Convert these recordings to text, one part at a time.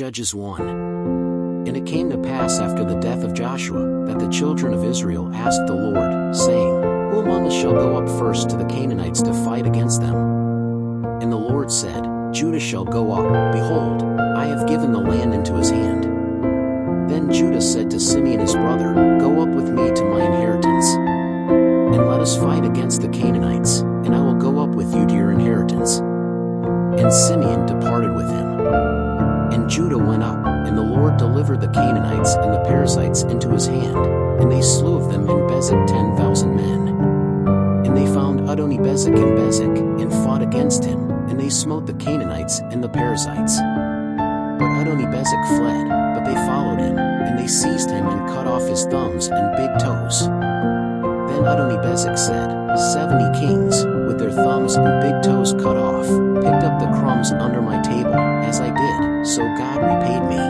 Judges 1. And it came to pass after the death of Joshua, that the children of Israel asked the Lord, saying, Who among us shall go up first to the Canaanites to fight against them? And the Lord said, Judah shall go up, behold, I have given the land into his hand. Then Judah said to Simeon his brother, Go up with me to my inheritance. And let us fight against the Canaanites, and I will go up with you to your inheritance. And Simeon departed with him. And Judah went up, and the Lord delivered the Canaanites and the Perizzites into his hand, and they slew of them in Bezek 10,000 men. And they found Adoni-Bezek in Bezek, and fought against him, and they smote the Canaanites and the Perizzites. But Adoni-Bezek fled, but they followed him, and they seized him and cut off his thumbs and big toes. Then Adoni-Bezek said, 70 kings, with their thumbs and big toes cut off, picked up the crumbs under my table, as I did, so God repaid me.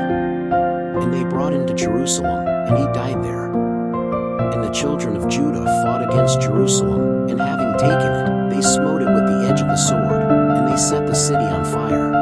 And they brought him to Jerusalem, and he died there. And the children of Judah fought against Jerusalem, and having taken it, they smote it with the edge of the sword, and they set the city on fire.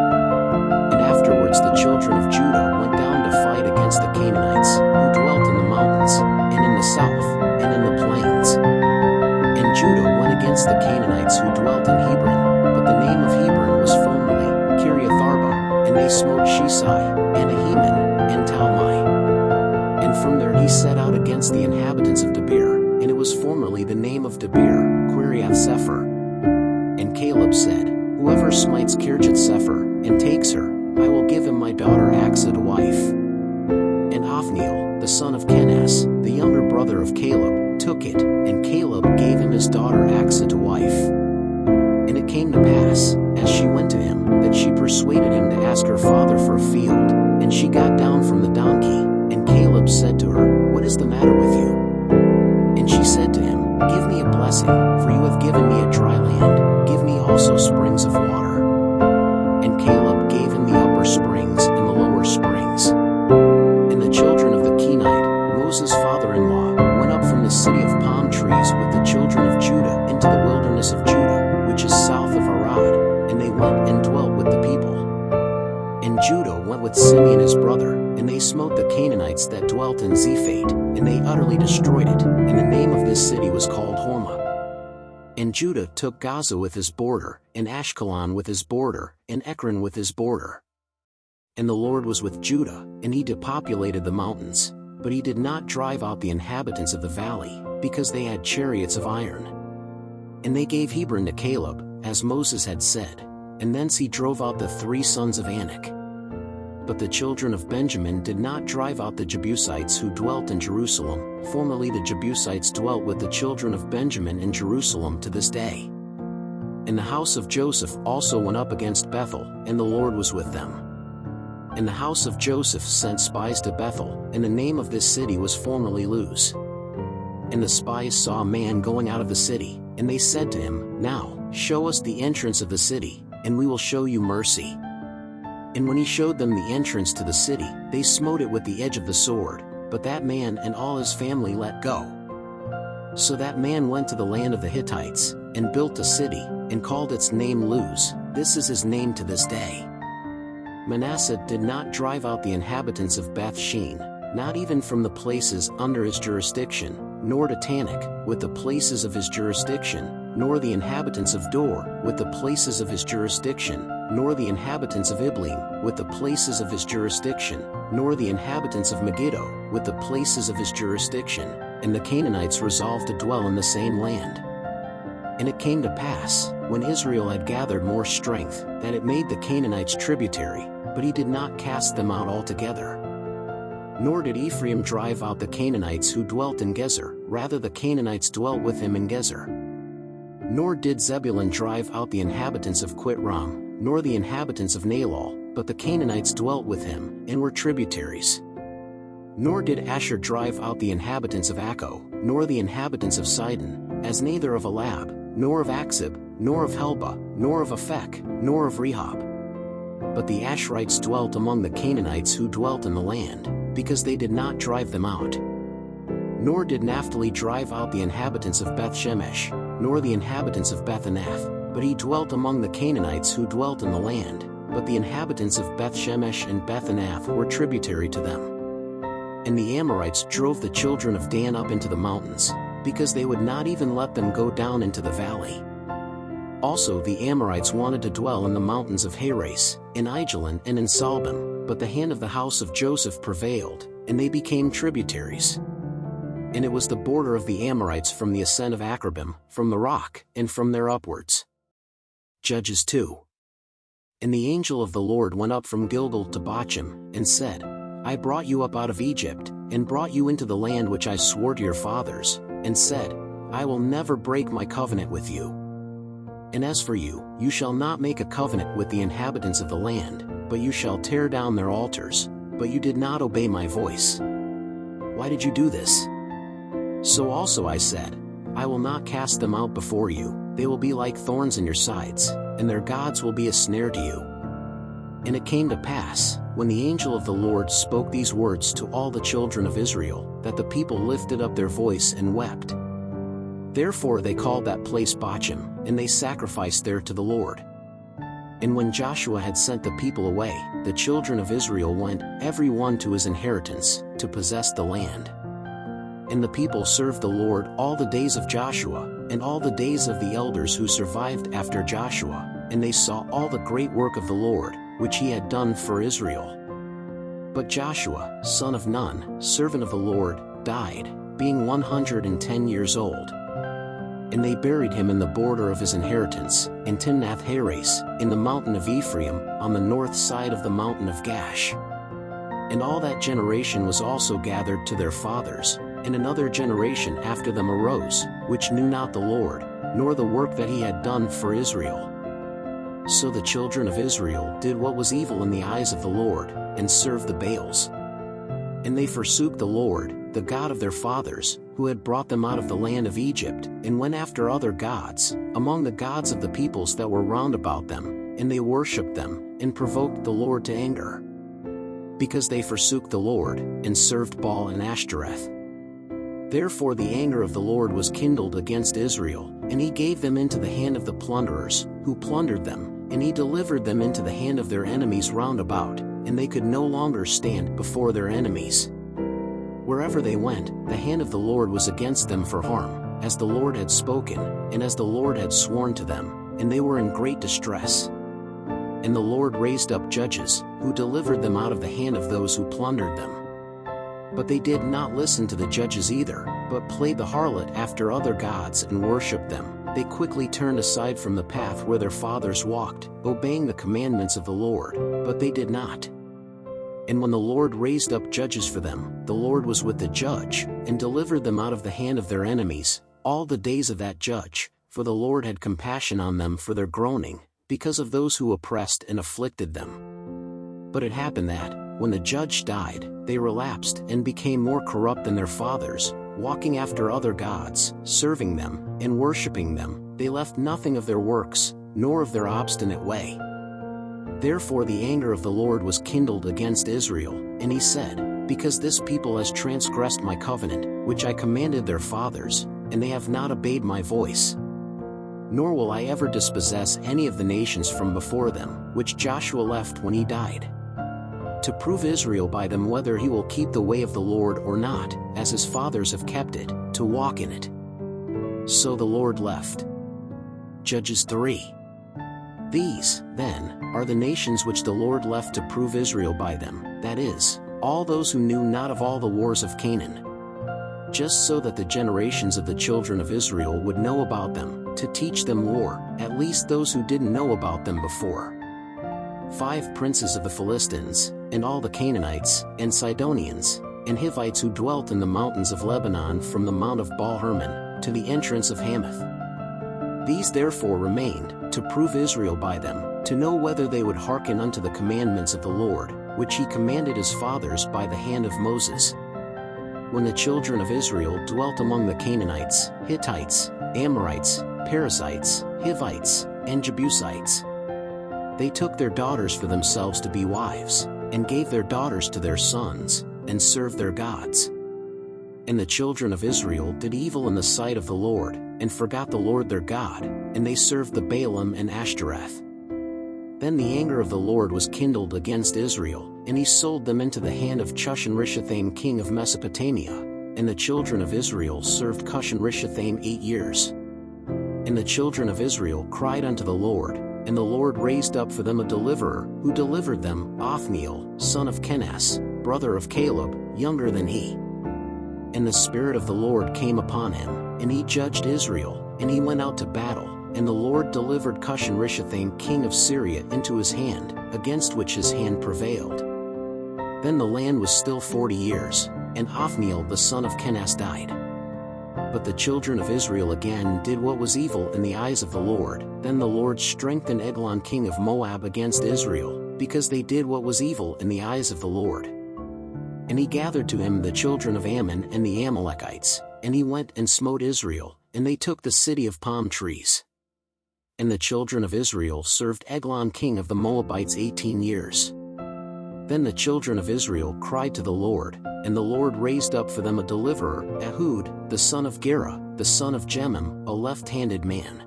And afterwards the children of Judah went down to fight against the Canaanites, who dwelt in the mountains, and in the south, and in the plains. And Judah went against the Canaanites who dwelt in Hebron, but the name of Hebron was formerly Kiriath-arba, and they smote Sheshai, and Ahiman, and Talmai. And from there he set out against the inhabitants of Debir, and it was formerly the name of Debir, Kiriath-sepher. And Caleb said, Whoever smites Kirjath-sepher, and takes her, I will give him my daughter Achsah to wife. And Othniel, the son of Kenaz, the younger brother of Caleb, took it, and Caleb gave him his daughter Achsah to wife. And it came to pass, as she went to him, that she persuaded him to ask her father for a field, and she got down from the donkey, and Caleb said to her, What is the matter with you? And she said to him, Give me a blessing, for you have given me a dry land, give me also springs of water. And Caleb gave him the upper springs and the lower springs. And the children of the Kenite, Moses' father-in-law, went up from the city of palm trees with the children of Judah into the wilderness of Judah, which is south of Arad, and they went and dwelt with the people. And Judah went with Simeon his brother, and they smote the Canaanites that dwelt in Zephath, and they utterly destroyed it, and the name of this city was called Hormah. And Judah took Gaza with his border, and Ashkelon with his border, and Ekron with his border. And the Lord was with Judah, and he depopulated the mountains, but he did not drive out the inhabitants of the valley, because they had chariots of iron. And they gave Hebron to Caleb, as Moses had said, and thence he drove out the 3 sons of Anak. But the children of Benjamin did not drive out the Jebusites who dwelt in Jerusalem. Formerly the Jebusites dwelt with the children of Benjamin in Jerusalem to this day. And the house of Joseph also went up against Bethel, and the Lord was with them. And the house of Joseph sent spies to Bethel, and the name of this city was formerly Luz. And the spies saw a man going out of the city, and they said to him, Now, show us the entrance of the city, and we will show you mercy. And when he showed them the entrance to the city, they smote it with the edge of the sword, but that man and all his family let go. So that man went to the land of the Hittites, and built a city, and called its name Luz. This is his name to this day. Manasseh did not drive out the inhabitants of Beth-shean, not even from the places under his jurisdiction, nor to Tanakh, with the places of his jurisdiction, nor the inhabitants of Dor, with the places of his jurisdiction, nor the inhabitants of Ibleam, with the places of his jurisdiction, nor the inhabitants of Megiddo, with the places of his jurisdiction. And the Canaanites resolved to dwell in the same land. And it came to pass, when Israel had gathered more strength, that it made the Canaanites tributary, but he did not cast them out altogether. Nor did Ephraim drive out the Canaanites who dwelt in Gezer, rather the Canaanites dwelt with him in Gezer. Nor did Zebulun drive out the inhabitants of Quitram, nor the inhabitants of Nalal, but the Canaanites dwelt with him, and were tributaries. Nor did Asher drive out the inhabitants of Akko, nor the inhabitants of Sidon, as neither of Elab, nor of Achzib, nor of Helba, nor of Aphek, nor of Rehob. But the Asherites dwelt among the Canaanites who dwelt in the land, because they did not drive them out. Nor did Naphtali drive out the inhabitants of Beth-Shemesh, nor the inhabitants of Beth-Anath, but he dwelt among the Canaanites who dwelt in the land, but the inhabitants of Beth-Shemesh and Beth-Anath were tributary to them. And the Amorites drove the children of Dan up into the mountains, because they would not even let them go down into the valley. Also the Amorites wanted to dwell in the mountains of Heres, in Aijalon and in Saalbim, but the hand of the house of Joseph prevailed, and they became tributaries. And it was the border of the Amorites from the ascent of Akrabim, from the rock, and from there upwards. Judges 2. And the angel of the Lord went up from Gilgal to Bochim, and said, I brought you up out of Egypt, and brought you into the land which I swore to your fathers, and said, I will never break my covenant with you. And as for you, you shall not make a covenant with the inhabitants of the land, but you shall tear down their altars, but you did not obey my voice. Why did you do this? So also I said, I will not cast them out before you, they will be like thorns in your sides, and their gods will be a snare to you. And it came to pass, when the angel of the Lord spoke these words to all the children of Israel, that the people lifted up their voice and wept. Therefore they called that place Bochim, and they sacrificed there to the Lord. And when Joshua had sent the people away, the children of Israel went, every one to his inheritance, to possess the land. And the people served the Lord all the days of Joshua, and all the days of the elders who survived after Joshua, and they saw all the great work of the Lord, which he had done for Israel. But Joshua, son of Nun, servant of the Lord, died, being 110 years old. And they buried him in the border of his inheritance, in Timnath-Heres, in the mountain of Ephraim, on the north side of the mountain of Gash. And all that generation was also gathered to their fathers, and another generation after them arose, which knew not the Lord, nor the work that he had done for Israel. So the children of Israel did what was evil in the eyes of the Lord, and served the Baals. And they forsook the Lord, the God of their fathers, who had brought them out of the land of Egypt, and went after other gods, among the gods of the peoples that were round about them, and they worshipped them, and provoked the Lord to anger. Because they forsook the Lord, and served Baal and Ashtoreth. Therefore the anger of the Lord was kindled against Israel, and he gave them into the hand of the plunderers, who plundered them, and he delivered them into the hand of their enemies round about, and they could no longer stand before their enemies. Wherever they went, the hand of the Lord was against them for harm, as the Lord had spoken, and as the Lord had sworn to them, and they were in great distress. And the Lord raised up judges, who delivered them out of the hand of those who plundered them. But they did not listen to the judges either, but played the harlot after other gods and worshipped them. They quickly turned aside from the path where their fathers walked, obeying the commandments of the Lord, but they did not. And when the Lord raised up judges for them, the Lord was with the judge, and delivered them out of the hand of their enemies, all the days of that judge, for the Lord had compassion on them for their groaning, because of those who oppressed and afflicted them. But it happened that, when the judge died, they relapsed and became more corrupt than their fathers, walking after other gods, serving them, and worshipping them. They left nothing of their works, nor of their obstinate way. Therefore the anger of the Lord was kindled against Israel, and he said, Because this people has transgressed my covenant, which I commanded their fathers, and they have not obeyed my voice. Nor will I ever dispossess any of the nations from before them, which Joshua left when he died, to prove Israel by them whether he will keep the way of the Lord or not, as his fathers have kept it, to walk in it. So the Lord left. Judges 3. These, then, are the nations which the Lord left to prove Israel by them, that is, all those who knew not of all the wars of Canaan. Just so that the generations of the children of Israel would know about them, to teach them war, at least those who didn't know about them before. 5 princes of the Philistines, and all the Canaanites, and Sidonians, and Hivites who dwelt in the mountains of Lebanon from the mount of Baal-Hermon, to the entrance of Hamath. These therefore remained, to prove Israel by them, to know whether they would hearken unto the commandments of the Lord, which he commanded his fathers by the hand of Moses. When the children of Israel dwelt among the Canaanites, Hittites, Amorites, Perizzites, Hivites, and Jebusites, they took their daughters for themselves to be wives, and gave their daughters to their sons, and served their gods. And the children of Israel did evil in the sight of the Lord, and forgot the Lord their God, and they served the Baalim and Ashtoreth. Then the anger of the Lord was kindled against Israel, and he sold them into the hand of Cushan-Rishathaim king of Mesopotamia, and the children of Israel served Cushan-Rishathaim 8 years. And the children of Israel cried unto the Lord, and the Lord raised up for them a deliverer, who delivered them, Othniel, son of Kenaz, brother of Caleb, younger than he. And the Spirit of the Lord came upon him, and he judged Israel, and he went out to battle. And the Lord delivered Cushan-Rishathaim king of Syria into his hand, against which his hand prevailed. Then the land was still 40 years, and Othniel the son of Kenaz died. But the children of Israel again did what was evil in the eyes of the Lord. Then the Lord strengthened Eglon king of Moab against Israel, because they did what was evil in the eyes of the Lord. And he gathered to him the children of Ammon and the Amalekites, and he went and smote Israel, and they took the city of palm trees. And the children of Israel served Eglon king of the Moabites 18 years. Then the children of Israel cried to the Lord, and the Lord raised up for them a deliverer, Ehud, the son of Gera, the son of Jemim, a left-handed man.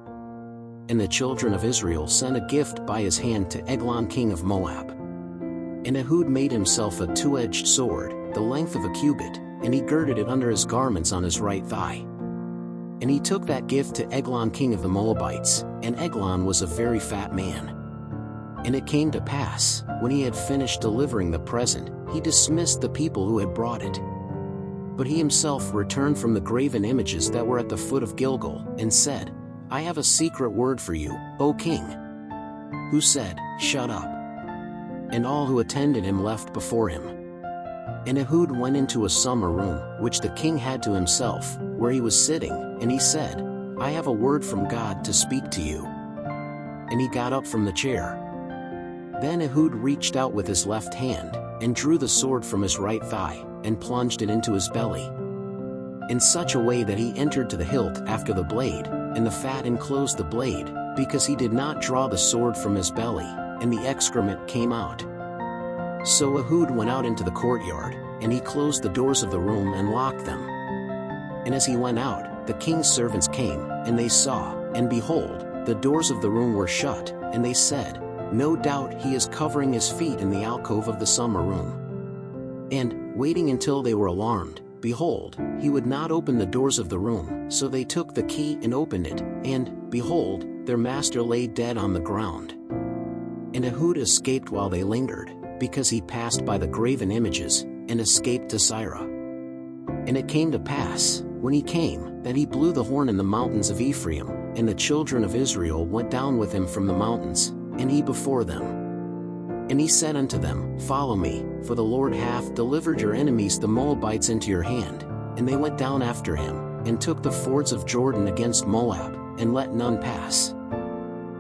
And the children of Israel sent a gift by his hand to Eglon king of Moab. And Ehud made himself a two-edged sword, the length of a cubit, and he girded it under his garments on his right thigh. And he took that gift to Eglon king of the Moabites, and Eglon was a very fat man. And it came to pass, when he had finished delivering the present, he dismissed the people who had brought it. But he himself returned from the graven images that were at the foot of Gilgal, and said, I have a secret word for you, O king. Who said, Shut up. And all who attended him left before him. And Ehud went into a summer room, which the king had to himself, where he was sitting, and he said, I have a word from God to speak to you. And he got up from the chair. Then Ehud reached out with his left hand, and drew the sword from his right thigh, and plunged it into his belly, in such a way that he entered to the hilt after the blade, and the fat enclosed the blade, because he did not draw the sword from his belly, and the excrement came out. So Ehud went out into the courtyard, and he closed the doors of the room and locked them. And as he went out, the king's servants came, and they saw, and behold, the doors of the room were shut, and they said, No doubt he is covering his feet in the alcove of the summer room. And, waiting until they were alarmed, behold, he would not open the doors of the room, so they took the key and opened it, and, behold, their master lay dead on the ground. And Ehud escaped while they lingered, because he passed by the graven images, and escaped to Sirah. And it came to pass, when he came, that he blew the horn in the mountains of Ephraim, and the children of Israel went down with him from the mountains, and he before them. And he said unto them, Follow me, for the Lord hath delivered your enemies the Moabites into your hand. And they went down after him, and took the fords of Jordan against Moab, and let none pass.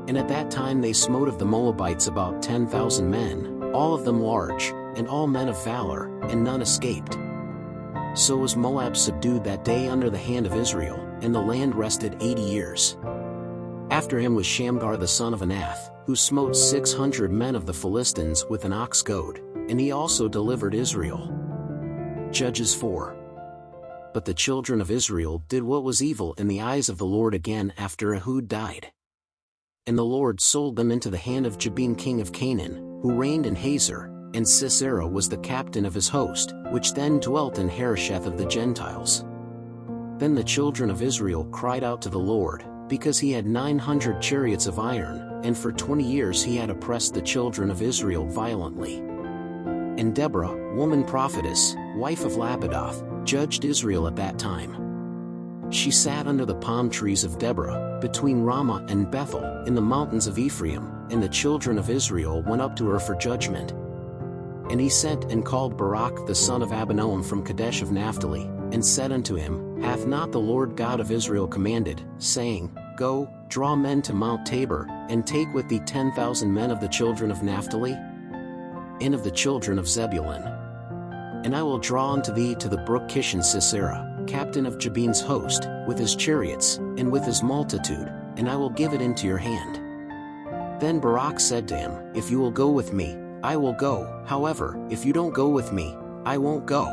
And at that time they smote of the Moabites about 10,000 men, all of them large, and all men of valor, and none escaped. So was Moab subdued that day under the hand of Israel, and the land rested 80 years. After him was Shamgar the son of Anath, who smote 600 men of the Philistines with an ox goad, and he also delivered Israel. Judges 4. But the children of Israel did what was evil in the eyes of the Lord again after Ehud died. And the Lord sold them into the hand of Jabin king of Canaan, who reigned in Hazor, and Sisera was the captain of his host, which then dwelt in Harosheth of the Gentiles. Then the children of Israel cried out to the Lord, because he had 900 chariots of iron, and for 20 years he had oppressed the children of Israel violently. And Deborah, woman prophetess, wife of Lapidoth, judged Israel at that time. She sat under the palm trees of Deborah, between Ramah and Bethel, in the mountains of Ephraim, and the children of Israel went up to her for judgment. And he sent and called Barak the son of Abinoam from Kadesh of Naphtali, and said unto him, Hath not the Lord God of Israel commanded, saying, Go, draw men to Mount Tabor, and take with thee 10,000 men of the children of Naphtali? And of the children of Zebulun. And I will draw unto thee to the brook Kishon Sisera, captain of Jabin's host, with his chariots, and with his multitude, and I will give it into your hand. Then Barak said to him, If you will go with me, I will go, however, if you don't go with me, I won't go.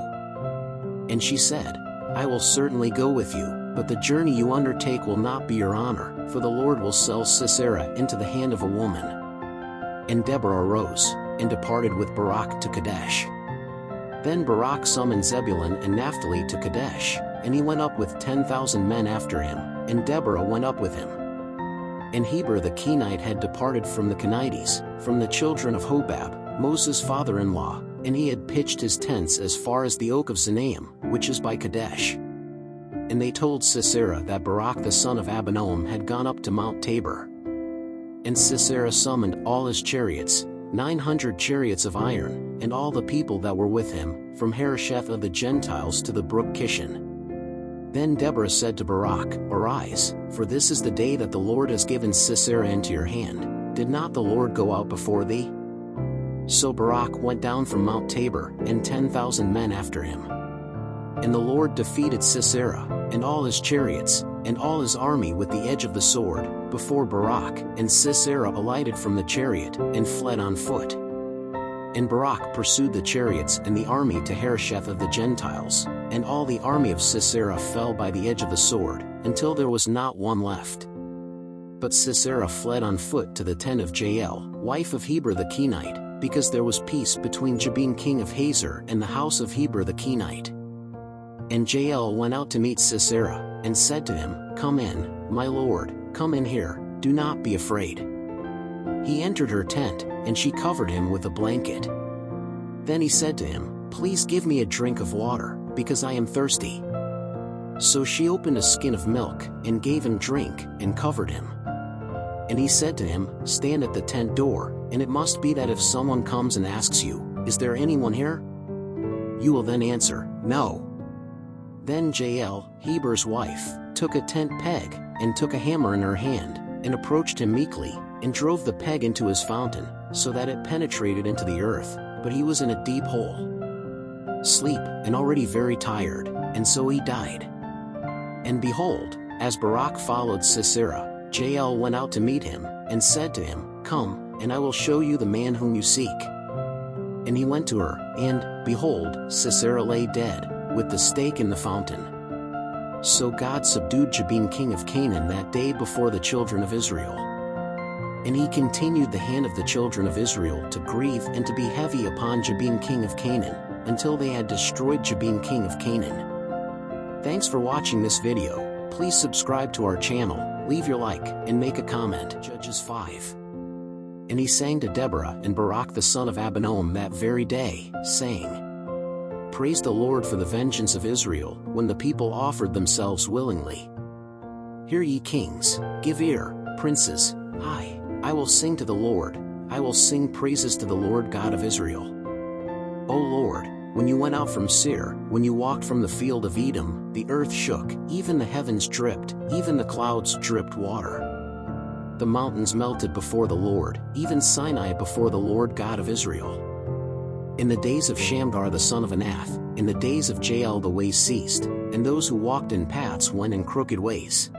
And she said, I will certainly go with you, but the journey you undertake will not be your honor, for the Lord will sell Sisera into the hand of a woman. And Deborah arose, and departed with Barak to Kadesh. Then Barak summoned Zebulun and Naphtali to Kadesh, and he went up with 10,000 men after him, and Deborah went up with him. And Heber the Kenite had departed from the Kenites, from the children of Hobab, Moses' father-in-law, and he had pitched his tents as far as the oak of Zanaim, which is by Kadesh. And they told Sisera that Barak the son of Abinoam had gone up to Mount Tabor. And Sisera summoned all his chariots, 900 chariots of iron, and all the people that were with him, from Harosheth of the Gentiles to the brook Kishon. Then Deborah said to Barak, Arise, for this is the day that the Lord has given Sisera into your hand. Did not the Lord go out before thee? So Barak went down from Mount Tabor, and 10,000 men after him. And the Lord defeated Sisera, and all his chariots, and all his army with the edge of the sword, before Barak, and Sisera alighted from the chariot, and fled on foot. And Barak pursued the chariots and the army to Harosheth of the Gentiles, and all the army of Sisera fell by the edge of the sword, until there was not one left. But Sisera fled on foot to the tent of Jael, wife of Heber the Kenite, because there was peace between Jabin king of Hazor and the house of Heber the Kenite. And Jael went out to meet Sisera, and said to him, Come in, my lord, come in here, do not be afraid. He entered her tent, and she covered him with a blanket. Then he said to him, Please give me a drink of water, because I am thirsty. So she opened a skin of milk, and gave him drink, and covered him. And he said to him, Stand at the tent door, and it must be that if someone comes and asks you, Is there anyone here? You will then answer, No. Then Jael, Heber's wife, took a tent peg, and took a hammer in her hand, and approached him meekly, and drove the peg into his fountain, so that it penetrated into the earth, but he was in a deep hole. Sleep, and already very tired, and so he died. And behold, as Barak followed Sisera, Jael went out to meet him, and said to him, Come, and I will show you the man whom you seek. And he went to her, and, behold, Sisera lay dead, with the stake in the fountain. So God subdued Jabin king of Canaan that day before the children of Israel. And he continued the hand of the children of Israel to grieve and to be heavy upon Jabin king of Canaan, until they had destroyed Jabin king of Canaan. Thanks for watching this video. Please subscribe to our channel, leave your like, and make a comment. Judges 5. And he sang to Deborah and Barak the son of Abinoam that very day, saying, Praise the Lord for the vengeance of Israel, when the people offered themselves willingly. Hear ye kings, give ear, princes, I will sing to the Lord, I will sing praises to the Lord God of Israel. O Lord, when you went out from Seir, when you walked from the field of Edom, the earth shook, even the heavens dripped, even the clouds dripped water. The mountains melted before the Lord, even Sinai before the Lord God of Israel. In the days of Shamgar the son of Anath, in the days of Jael the ways ceased, and those who walked in paths went in crooked ways.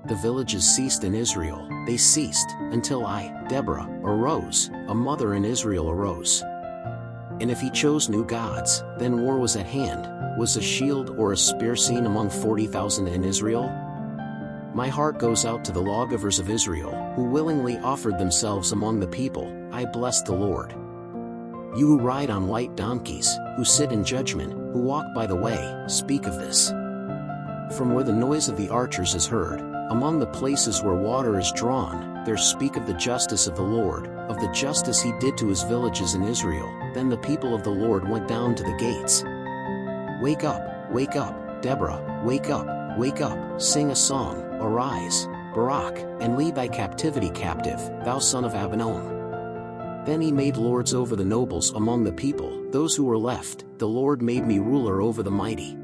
The villages ceased in Israel, they ceased, until I, Deborah, arose, a mother in Israel arose. And if he chose new gods, then war was at hand. Was a shield or a spear seen among 40,000 in Israel? My heart goes out to the lawgivers of Israel, who willingly offered themselves among the people. I bless the Lord. You who ride on white donkeys, who sit in judgment, who walk by the way, speak of this. From where the noise of the archers is heard, among the places where water is drawn, there speak of the justice of the Lord, of the justice he did to his villages in Israel. Then the people of the Lord went down to the gates. Wake up, Deborah, wake up, sing a song, arise, Barak, and lead thy captivity captive, thou son of Abinoam. Then he made lords over the nobles among the people, those who were left. The Lord made me ruler over the mighty.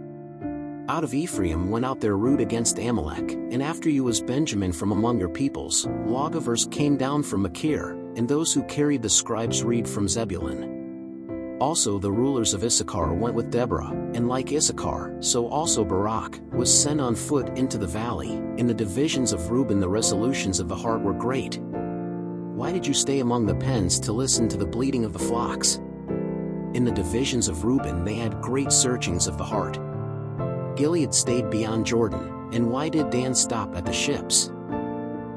Out of Ephraim went out their root against Amalek, and after you was Benjamin from among your peoples. Lawgivers came down from Machir, and those who carried the scribes' reed from Zebulun. Also the rulers of Issachar went with Deborah, and like Issachar, so also Barak, was sent on foot into the valley. In the divisions of Reuben the resolutions of the heart were great. Why did you stay among the pens to listen to the bleating of the flocks? In the divisions of Reuben they had great searchings of the heart. Gilead stayed beyond Jordan, and why did Dan stop at the ships?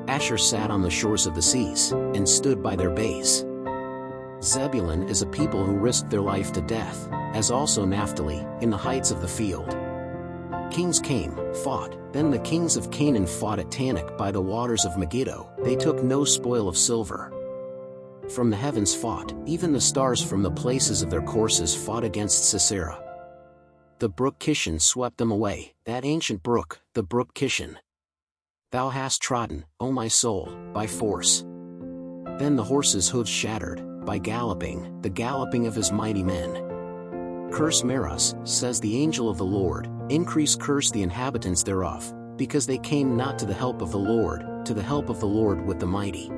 Asher sat on the shores of the seas, and stood by their base. Zebulun is a people who risked their life to death, as also Naphtali, in the heights of the field. Kings came, fought, then the kings of Canaan fought at Tanakh by the waters of Megiddo. They took no spoil of silver. From the heavens fought, even the stars from the places of their courses fought against Sisera. The brook Kishon swept them away, that ancient brook, the brook Kishon. Thou hast trodden, O my soul, by force. Then the horses' hooves shattered, by galloping, the galloping of his mighty men. Curse Meroz, says the angel of the Lord, increase curse the inhabitants thereof, because they came not to the help of the Lord, to the help of the Lord with the mighty.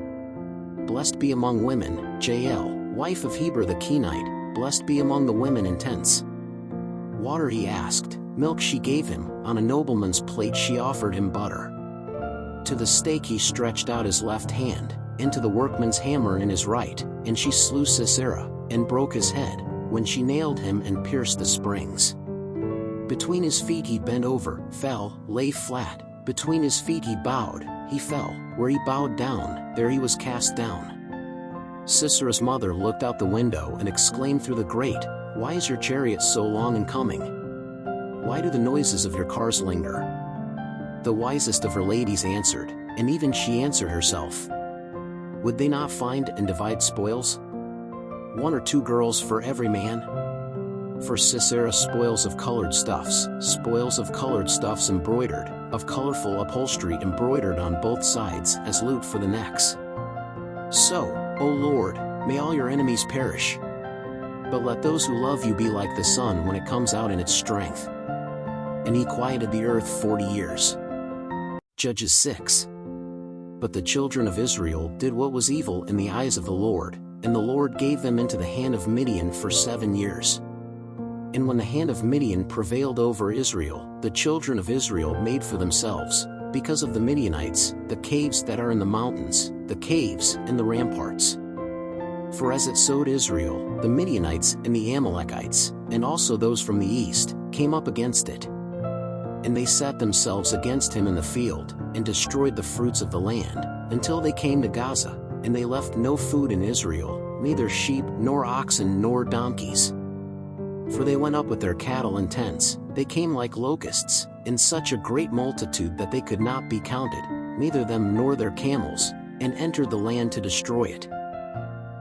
Blessed be among women, Jael, wife of Heber the Kenite, blessed be among the women in tents. Water he asked, milk she gave him, on a nobleman's plate she offered him butter. To the stake he stretched out his left hand, and to the workman's hammer in his right, and she slew Sisera, and broke his head, when she nailed him and pierced the springs. Between his feet he bent over, fell, lay flat, between his feet he bowed, he fell, where he bowed down, there he was cast down. Sisera's mother looked out the window and exclaimed through the grate, Why is your chariot so long in coming? Why do the noises of your cars linger? The wisest of her ladies answered, and even she answered herself. Would they not find and divide spoils? 1 or 2 girls for every man? For Sisera spoils of colored stuffs embroidered, of colorful upholstery embroidered on both sides as loot for the necks. So, O Lord, may all your enemies perish. But let those who love you be like the sun when it comes out in its strength. And he quieted the earth 40 years. Judges 6. But the children of Israel did what was evil in the eyes of the Lord, and the Lord gave them into the hand of Midian for 7 years. And when the hand of Midian prevailed over Israel, the children of Israel made for themselves, because of the Midianites, the caves that are in the mountains, the caves and the ramparts. For as it sowed Israel, the Midianites and the Amalekites, and also those from the east, came up against it. And they set themselves against him in the field, and destroyed the fruits of the land, until they came to Gaza, and they left no food in Israel, neither sheep nor oxen nor donkeys. For they went up with their cattle and tents, they came like locusts, in such a great multitude that they could not be counted, neither them nor their camels, and entered the land to destroy it.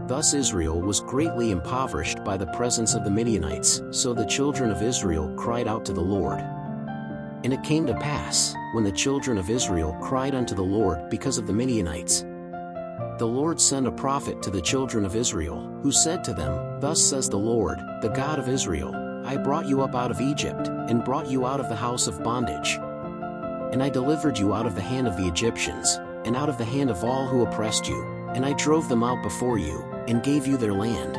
Thus Israel was greatly impoverished by the presence of the Midianites, so the children of Israel cried out to the Lord. And it came to pass, when the children of Israel cried unto the Lord because of the Midianites, the Lord sent a prophet to the children of Israel, who said to them, Thus says the Lord, the God of Israel, I brought you up out of Egypt, and brought you out of the house of bondage. And I delivered you out of the hand of the Egyptians, and out of the hand of all who oppressed you, and I drove them out before you, and gave you their land.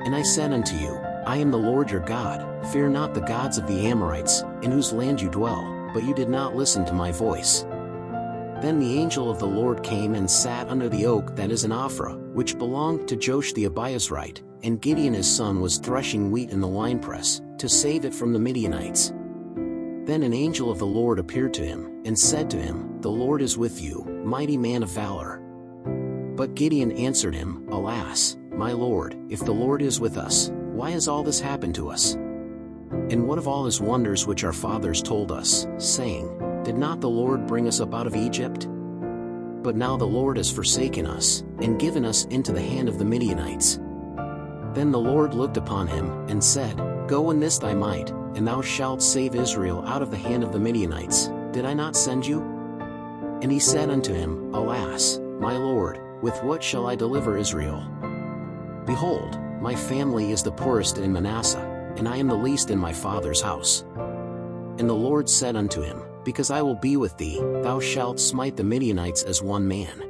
And I said unto you, I am the Lord your God, fear not the gods of the Amorites, in whose land you dwell, but you did not listen to my voice. Then the angel of the Lord came and sat under the oak that is in Ophrah, which belonged to Joash the Abiezrite, and Gideon his son was threshing wheat in the winepress, to save it from the Midianites. Then an angel of the Lord appeared to him, and said to him, The Lord is with you, mighty man of valor. But Gideon answered him, Alas, my Lord, if the Lord is with us, why has all this happened to us? And what of all his wonders which our fathers told us, saying, Did not the Lord bring us up out of Egypt? But now the Lord has forsaken us, and given us into the hand of the Midianites. Then the Lord looked upon him, and said, Go in this thy might, and thou shalt save Israel out of the hand of the Midianites. Did I not send you? And he said unto him, Alas, my Lord, with what shall I deliver Israel? Behold, my family is the poorest in Manasseh, and I am the least in my father's house. And the Lord said unto him, Because I will be with thee, thou shalt smite the Midianites as one man.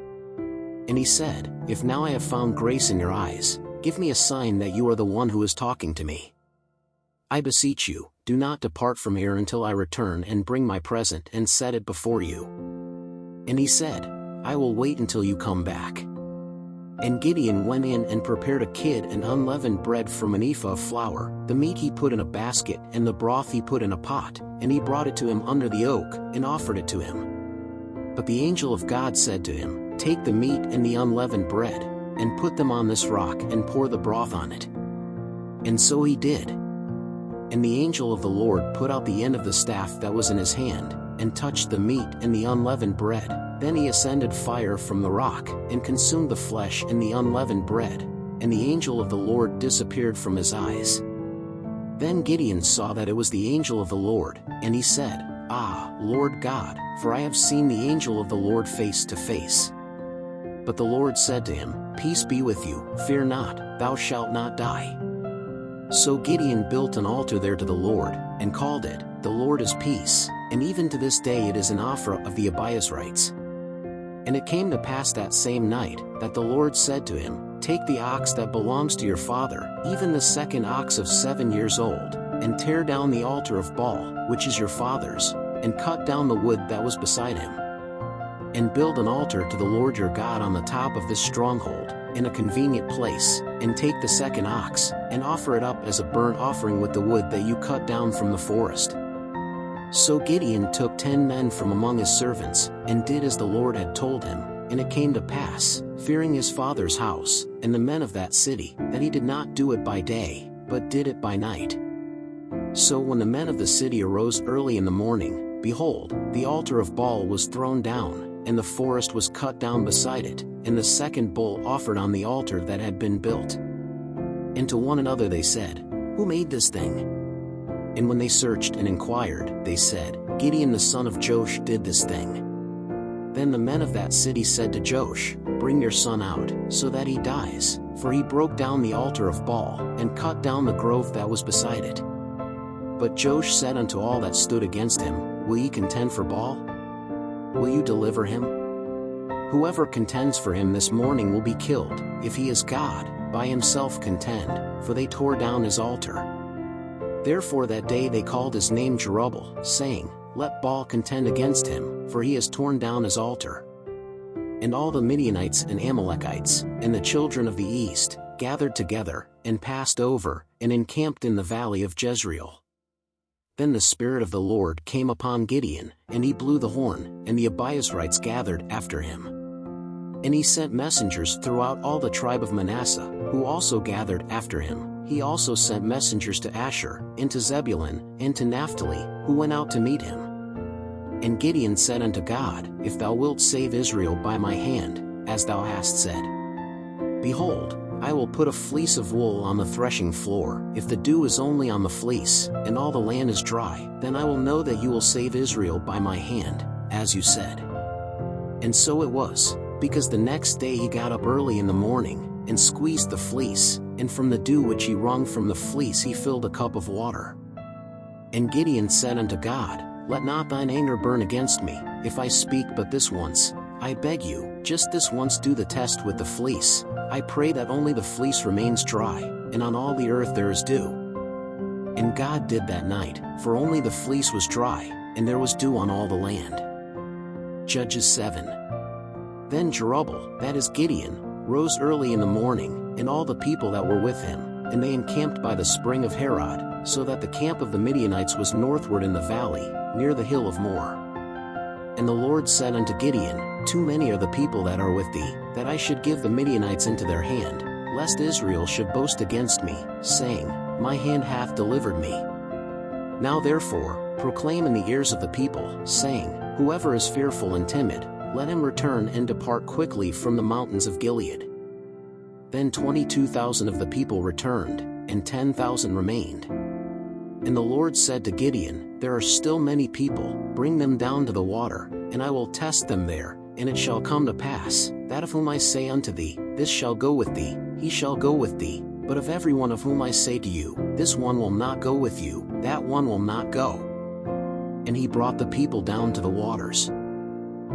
And he said, If now I have found grace in your eyes, give me a sign that you are the one who is talking to me. I beseech you, do not depart from here until I return and bring my present and set it before you. And he said, I will wait until you come back. And Gideon went in and prepared a kid and unleavened bread from an ephah of flour, the meat he put in a basket and the broth he put in a pot, and he brought it to him under the oak, and offered it to him. But the angel of God said to him, "Take the meat and the unleavened bread, and put them on this rock and pour the broth on it." And so he did. And the angel of the Lord put out the end of the staff that was in his hand, and touched the meat and the unleavened bread. Then he ascended fire from the rock, and consumed the flesh and the unleavened bread, and the angel of the Lord disappeared from his eyes. Then Gideon saw that it was the angel of the Lord, and he said, "Ah, Lord God, for I have seen the angel of the Lord face to face." But the Lord said to him, "Peace be with you, fear not, thou shalt not die." So Gideon built an altar there to the Lord, and called it, "The Lord is Peace," and even to this day it is an Ophrah of the Israelites. And it came to pass that same night, that the Lord said to him, "Take the ox that belongs to your father, even the second ox of 7 years old, and tear down the altar of Baal, which is your father's, and cut down the wood that was beside him. And build an altar to the Lord your God on the top of this stronghold, in a convenient place, and take the second ox, and offer it up as a burnt offering with the wood that you cut down from the forest." So Gideon took 10 men from among his servants, and did as the Lord had told him. And it came to pass, fearing his father's house, and the men of that city, that he did not do it by day, but did it by night. So when the men of the city arose early in the morning, behold, the altar of Baal was thrown down, and the forest was cut down beside it, and the second bull offered on the altar that had been built. And to one another they said, "Who made this thing?" And when they searched and inquired, they said, "Gideon the son of Joash did this thing." Then the men of that city said to Joash, "Bring your son out, so that he dies, for he broke down the altar of Baal, and cut down the grove that was beside it." But Joash said unto all that stood against him, "Will ye contend for Baal? Will you deliver him? Whoever contends for him this morning will be killed. If he is God, by himself contend, for they tore down his altar." Therefore that day they called his name Jerubbaal, saying, "Let Baal contend against him, for he has torn down his altar." And all the Midianites and Amalekites, and the children of the east, gathered together, and passed over, and encamped in the valley of Jezreel. Then the Spirit of the Lord came upon Gideon, and he blew the horn, and the Israelites gathered after him. And he sent messengers throughout all the tribe of Manasseh, who also gathered after him. He also sent messengers to Asher, and to Zebulun, and to Naphtali, who went out to meet him. And Gideon said unto God, "If thou wilt save Israel by my hand, as thou hast said, behold, I will put a fleece of wool on the threshing floor. If the dew is only on the fleece, and all the land is dry, then I will know that you will save Israel by my hand, as you said." And so it was, because the next day he got up early in the morning, and squeezed the fleece, and from the dew which he wrung from the fleece he filled a cup of water. And Gideon said unto God, "Let not thine anger burn against me, if I speak but this once. I beg you, just this once do the test with the fleece. I pray that only the fleece remains dry, and on all the earth there is dew." And God did that night, for only the fleece was dry, and there was dew on all the land. Judges 7. Then Jerubbaal, that is Gideon, rose early in the morning, and all the people that were with him, and they encamped by the spring of Harod, so that the camp of the Midianites was northward in the valley, near the hill of Moreh. And the Lord said unto Gideon, "Too many are the people that are with thee, that I should give the Midianites into their hand, lest Israel should boast against me, saying, My hand hath delivered me. Now therefore, proclaim in the ears of the people, saying, Whoever is fearful and timid, let him return and depart quickly from the mountains of Gilead." Then 22,000 of the people returned, and 10,000 remained. And the Lord said to Gideon, "There are still many people, bring them down to the water, and I will test them there, and it shall come to pass, that of whom I say unto thee, This shall go with thee, he shall go with thee, but of every one of whom I say to you, This one will not go with you, that one will not go." And he brought the people down to the waters.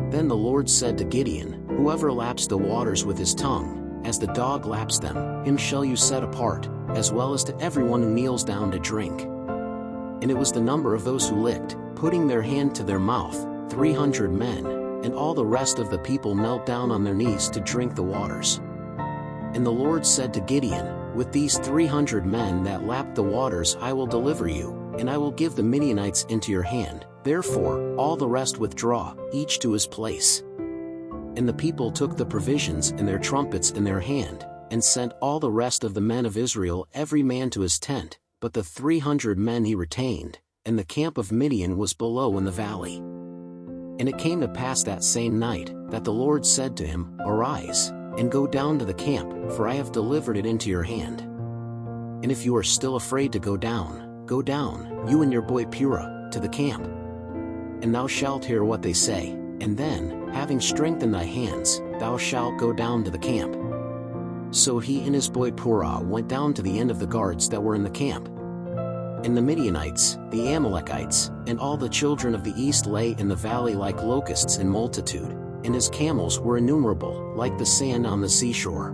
Then the Lord said to Gideon, "Whoever laps the waters with his tongue, as the dog laps them, him shall you set apart, as well as to everyone who kneels down to drink." And it was the number of those who licked, putting their hand to their mouth, 300 men, and all the rest of the people knelt down on their knees to drink the waters. And the Lord said to Gideon, "With these 300 men that lapped the waters I will deliver you, and I will give the Midianites into your hand, Therefore, all the rest withdraw, each to his place. And the people took the provisions and their trumpets in their hand, and sent all the rest of the men of Israel every man to his tent, but the 300 men he retained, and the camp of Midian was below in the valley. And it came to pass that same night, that the Lord said to him, Arise, and go down to the camp, for I have delivered it into your hand. And if you are still afraid to go down, you and your boy Purah, to the camp. And thou shalt hear what they say, and then, having strengthened thy hands, thou shalt go down to the camp. So he and his boy Purah went down to the end of the guards that were in the camp. And the Midianites, the Amalekites, and all the children of the east lay in the valley like locusts in multitude, and his camels were innumerable, like the sand on the seashore.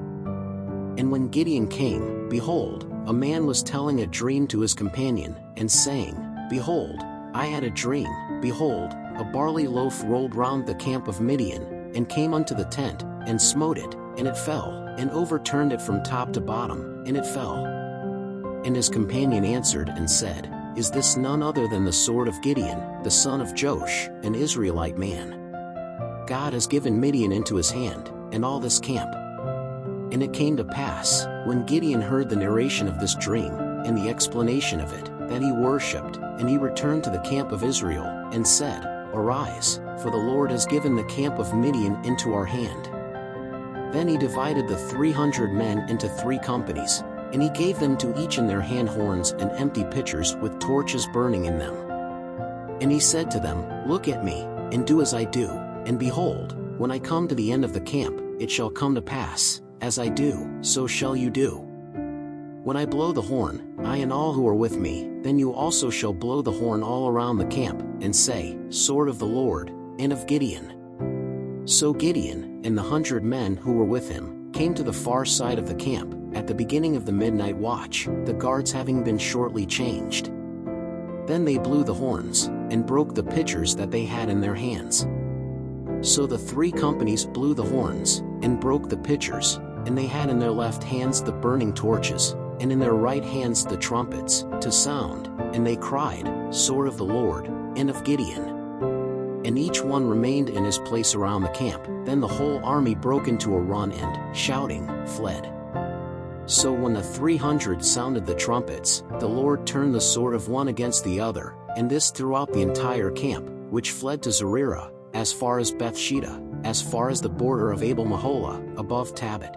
And when Gideon came, behold, a man was telling a dream to his companion, and saying, Behold, I had a dream, behold, a barley loaf rolled round the camp of Midian, and came unto the tent, and smote it, and it fell, and overturned it from top to bottom, and it fell. And his companion answered and said, Is this none other than the sword of Gideon, the son of Joash, an Israelite man? God has given Midian into his hand, and all this camp. And it came to pass, when Gideon heard the narration of this dream, and the explanation of it, that he worshipped, and he returned to the camp of Israel, and said, Arise, for the Lord has given the camp of Midian into our hand. Then he divided the 300 men into 3 companies, and he gave them to each in their hand horns and empty pitchers with torches burning in them. And he said to them, Look at me, and do as I do, and behold, when I come to the end of the camp, it shall come to pass, as I do, so shall you do. When I blow the horn, I and all who are with me, then you also shall blow the horn all around the camp, and say, Sword of the Lord, and of Gideon. So Gideon, and the 100 men who were with him, came to the far side of the camp, at the beginning of the midnight watch, the guards having been shortly changed. Then they blew the horns, and broke the pitchers that they had in their hands. So the 3 companies blew the horns, and broke the pitchers, and they had in their left hands the burning torches, and in their right hands the trumpets, to sound, and they cried, Sword of the Lord, and of Gideon. And each one remained in his place around the camp. Then the whole army broke into a run and, shouting, fled. So when the 300 sounded the trumpets, the Lord turned the sword of one against the other, and this throughout the entire camp, which fled to Zererah, as far as Bethsheba, as far as the border of Abel-Meholah, above Tabit.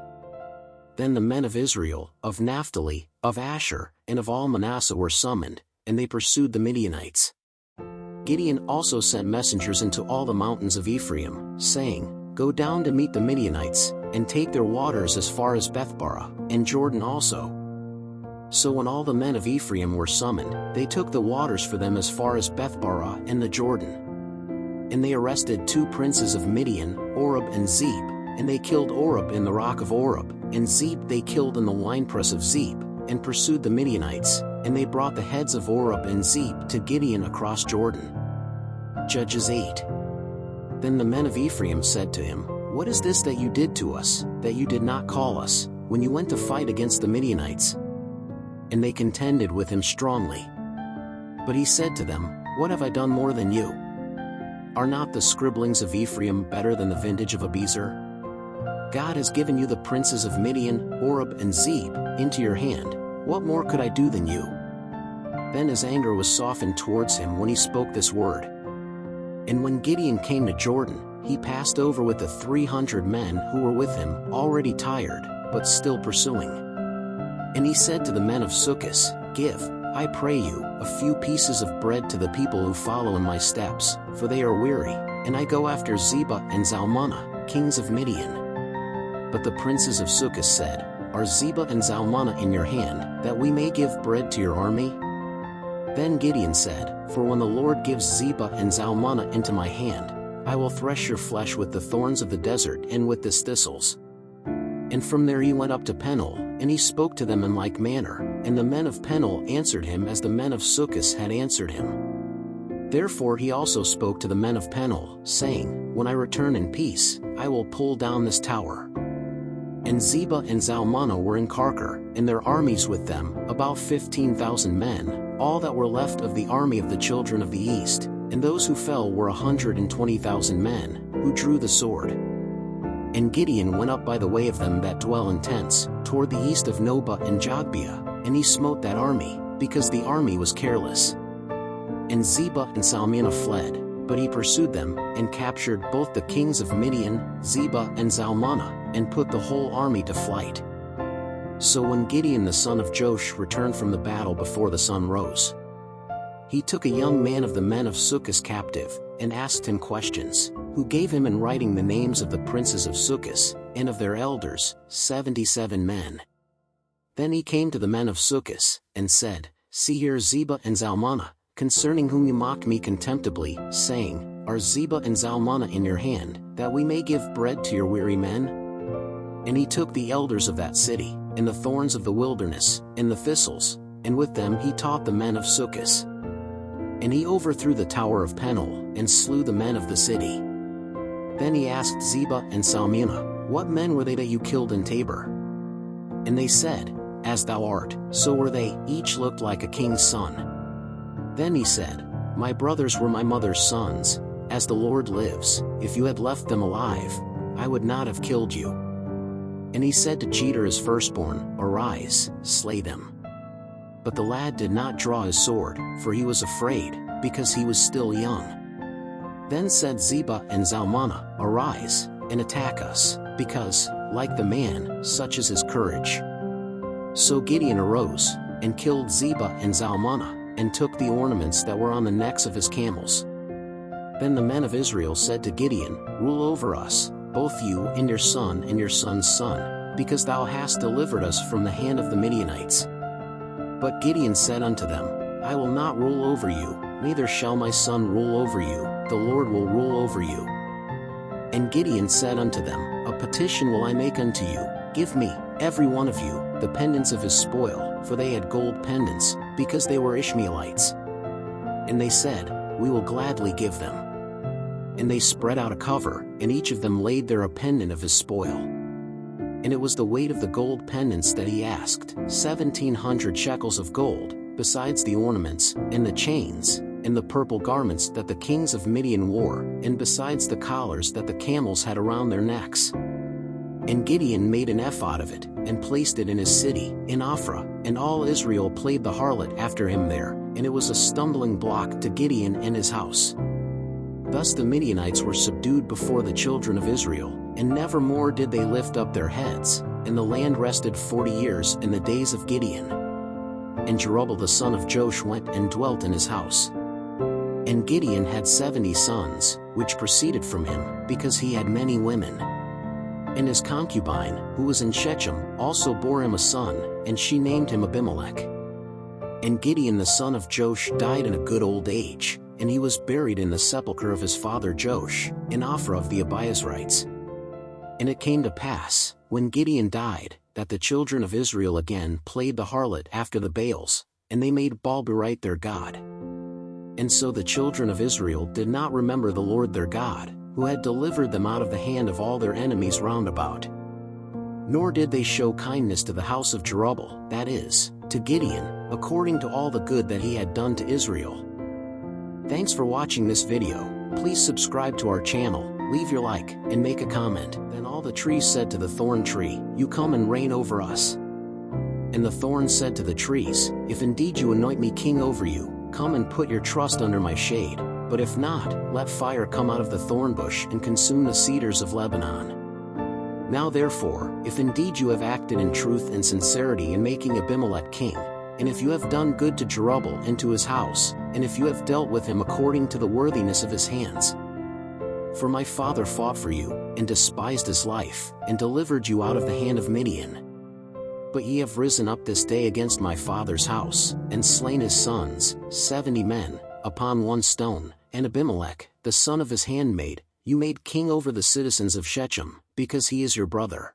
Then the men of Israel, of Naphtali, of Asher, and of all Manasseh were summoned, and they pursued the Midianites. Gideon also sent messengers into all the mountains of Ephraim, saying, Go down to meet the Midianites, and take their waters as far as Bethbarah, and Jordan also. So when all the men of Ephraim were summoned, they took the waters for them as far as Bethbarah and the Jordan. And they arrested 2 princes of Midian, Oreb and Zeb, and they killed Oreb in the rock of Oreb, and Zeb they killed in the winepress of Zeb, and pursued the Midianites, and they brought the heads of Oreb and Zeb to Gideon across Jordan. Judges 8. Then the men of Ephraim said to him, What is this that you did to us, that you did not call us, when you went to fight against the Midianites? And they contended with him strongly. But he said to them, What have I done more than you? Are not the scribblings of Ephraim better than the vintage of Abiezer? God has given you the princes of Midian, Oreb and Zeb, into your hand. What more could I do than you? Then his anger was softened towards him when he spoke this word. And when Gideon came to Jordan, he passed over with the 300 men who were with him, already tired, but still pursuing. And he said to the men of Succos, Give, I pray you, a few pieces of bread to the people who follow in my steps, for they are weary, and I go after Zebah and Zalmunna, kings of Midian. But the princes of Succos said, Are Zebah and Zalmunna in your hand, that we may give bread to your army? Then Gideon said, For when the Lord gives Zebah and Zalmunna into my hand, I will thresh your flesh with the thorns of the desert and with the thistles. And from there he went up to Peniel, and he spoke to them in like manner, and the men of Peniel answered him as the men of Succos had answered him. Therefore he also spoke to the men of Peniel, saying, When I return in peace, I will pull down this tower. And Zebah and Zalmunna were in Karkor, and their armies with them, about 15,000 men, all that were left of the army of the children of the east, and those who fell were 120,000 men, who drew the sword. And Gideon went up by the way of them that dwell in tents, toward the east of Nobah and Jogbehah, and he smote that army, because the army was careless. And Zebah and Zalmunna fled, but he pursued them, and captured both the kings of Midian, Zebah and Zalmunna, and put the whole army to flight. So when Gideon the son of Joash returned from the battle before the sun rose, he took a young man of the men of Succos captive, and asked him questions, who gave him in writing the names of the princes of Succos, and of their elders, 77 men. Then he came to the men of Succos, and said, See here Zebah and Zalmunna, concerning whom you mock me contemptibly, saying, Are Zebah and Zalmunna in your hand, that we may give bread to your weary men? And he took the elders of that city, and the thorns of the wilderness, and the thistles, and with them he taught the men of Succos. And he overthrew the tower of Peniel, and slew the men of the city. Then he asked Zebah and Zalmunna, What men were they that you killed in Tabor? And they said, As thou art, so were they, each looked like a king's son. Then he said, My brothers were my mother's sons, as the Lord lives, if you had left them alive, I would not have killed you. And he said to Jeter his firstborn, Arise, slay them. But the lad did not draw his sword, for he was afraid, because he was still young. Then said Zebah and Zalmunna, Arise, and attack us, because, like the man, such is his courage. So Gideon arose, and killed Zebah and Zalmunna, and took the ornaments that were on the necks of his camels. Then the men of Israel said to Gideon, Rule over us, both you and your son's son, because thou hast delivered us from the hand of the Midianites. But Gideon said unto them, I will not rule over you, neither shall my son rule over you, the Lord will rule over you. And Gideon said unto them, A petition will I make unto you, give me, every one of you, the pendants of his spoil, for they had gold pendants, because they were Ishmaelites. And they said, We will gladly give them. And they spread out a cover, and each of them laid there a pendant of his spoil. And it was the weight of the gold pendants that he asked, 1,700 shekels of gold, besides the ornaments, and the chains, and the purple garments that the kings of Midian wore, and besides the collars that the camels had around their necks. And Gideon made an ephod of it, and placed it in his city, in Ophrah, and all Israel played the harlot after him there, and it was a stumbling block to Gideon and his house. Thus the Midianites were subdued before the children of Israel, and never more did they lift up their heads, and the land rested 40 years in the days of Gideon. And Jerubbaal the son of Joash went and dwelt in his house. And Gideon had 70 sons, which proceeded from him, because he had many women. And his concubine, who was in Shechem, also bore him a son, and she named him Abimelech. And Gideon the son of Joash died in a good old age, and he was buried in the sepulchre of his father Joash, in Ophrah of the Abiezrites. And it came to pass, when Gideon died, that the children of Israel again played the harlot after the Baals, and they made Baal-berith their god. And so the children of Israel did not remember the Lord their God, who had delivered them out of the hand of all their enemies round about. Nor did they show kindness to the house of Jerubbaal, that is, to Gideon, according to all the good that he had done to Israel. Thanks for watching this video. Please subscribe to our channel, leave your like, and make a comment. Then all the trees said to the thorn tree, You come and reign over us. And the thorn said to the trees, If indeed you anoint me king over you, come and put your trust under my shade, but if not, let fire come out of the thorn bush and consume the cedars of Lebanon. Now therefore, if indeed you have acted in truth and sincerity in making Abimelech king, and if you have done good to Jerubbaal and to his house, and if you have dealt with him according to the worthiness of his hands. For my father fought for you, and despised his life, and delivered you out of the hand of Midian. But ye have risen up this day against my father's house, and slain his sons, 70 men, upon one stone, and Abimelech, the son of his handmaid, you made king over the citizens of Shechem, because he is your brother.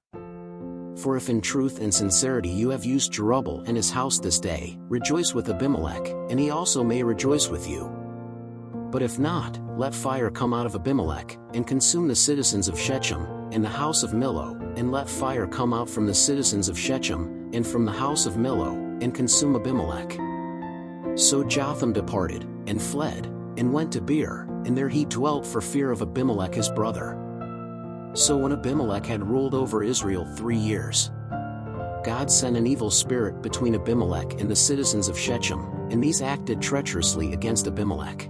For if in truth and sincerity you have used Jerubbaal and his house this day, rejoice with Abimelech, and he also may rejoice with you. But if not, let fire come out of Abimelech, and consume the citizens of Shechem, and the house of Millo, and let fire come out from the citizens of Shechem, and from the house of Millo, and consume Abimelech. So Jotham departed, and fled, and went to Beer, and there he dwelt for fear of Abimelech his brother. So when Abimelech had ruled over Israel 3 years, God sent an evil spirit between Abimelech and the citizens of Shechem, and these acted treacherously against Abimelech,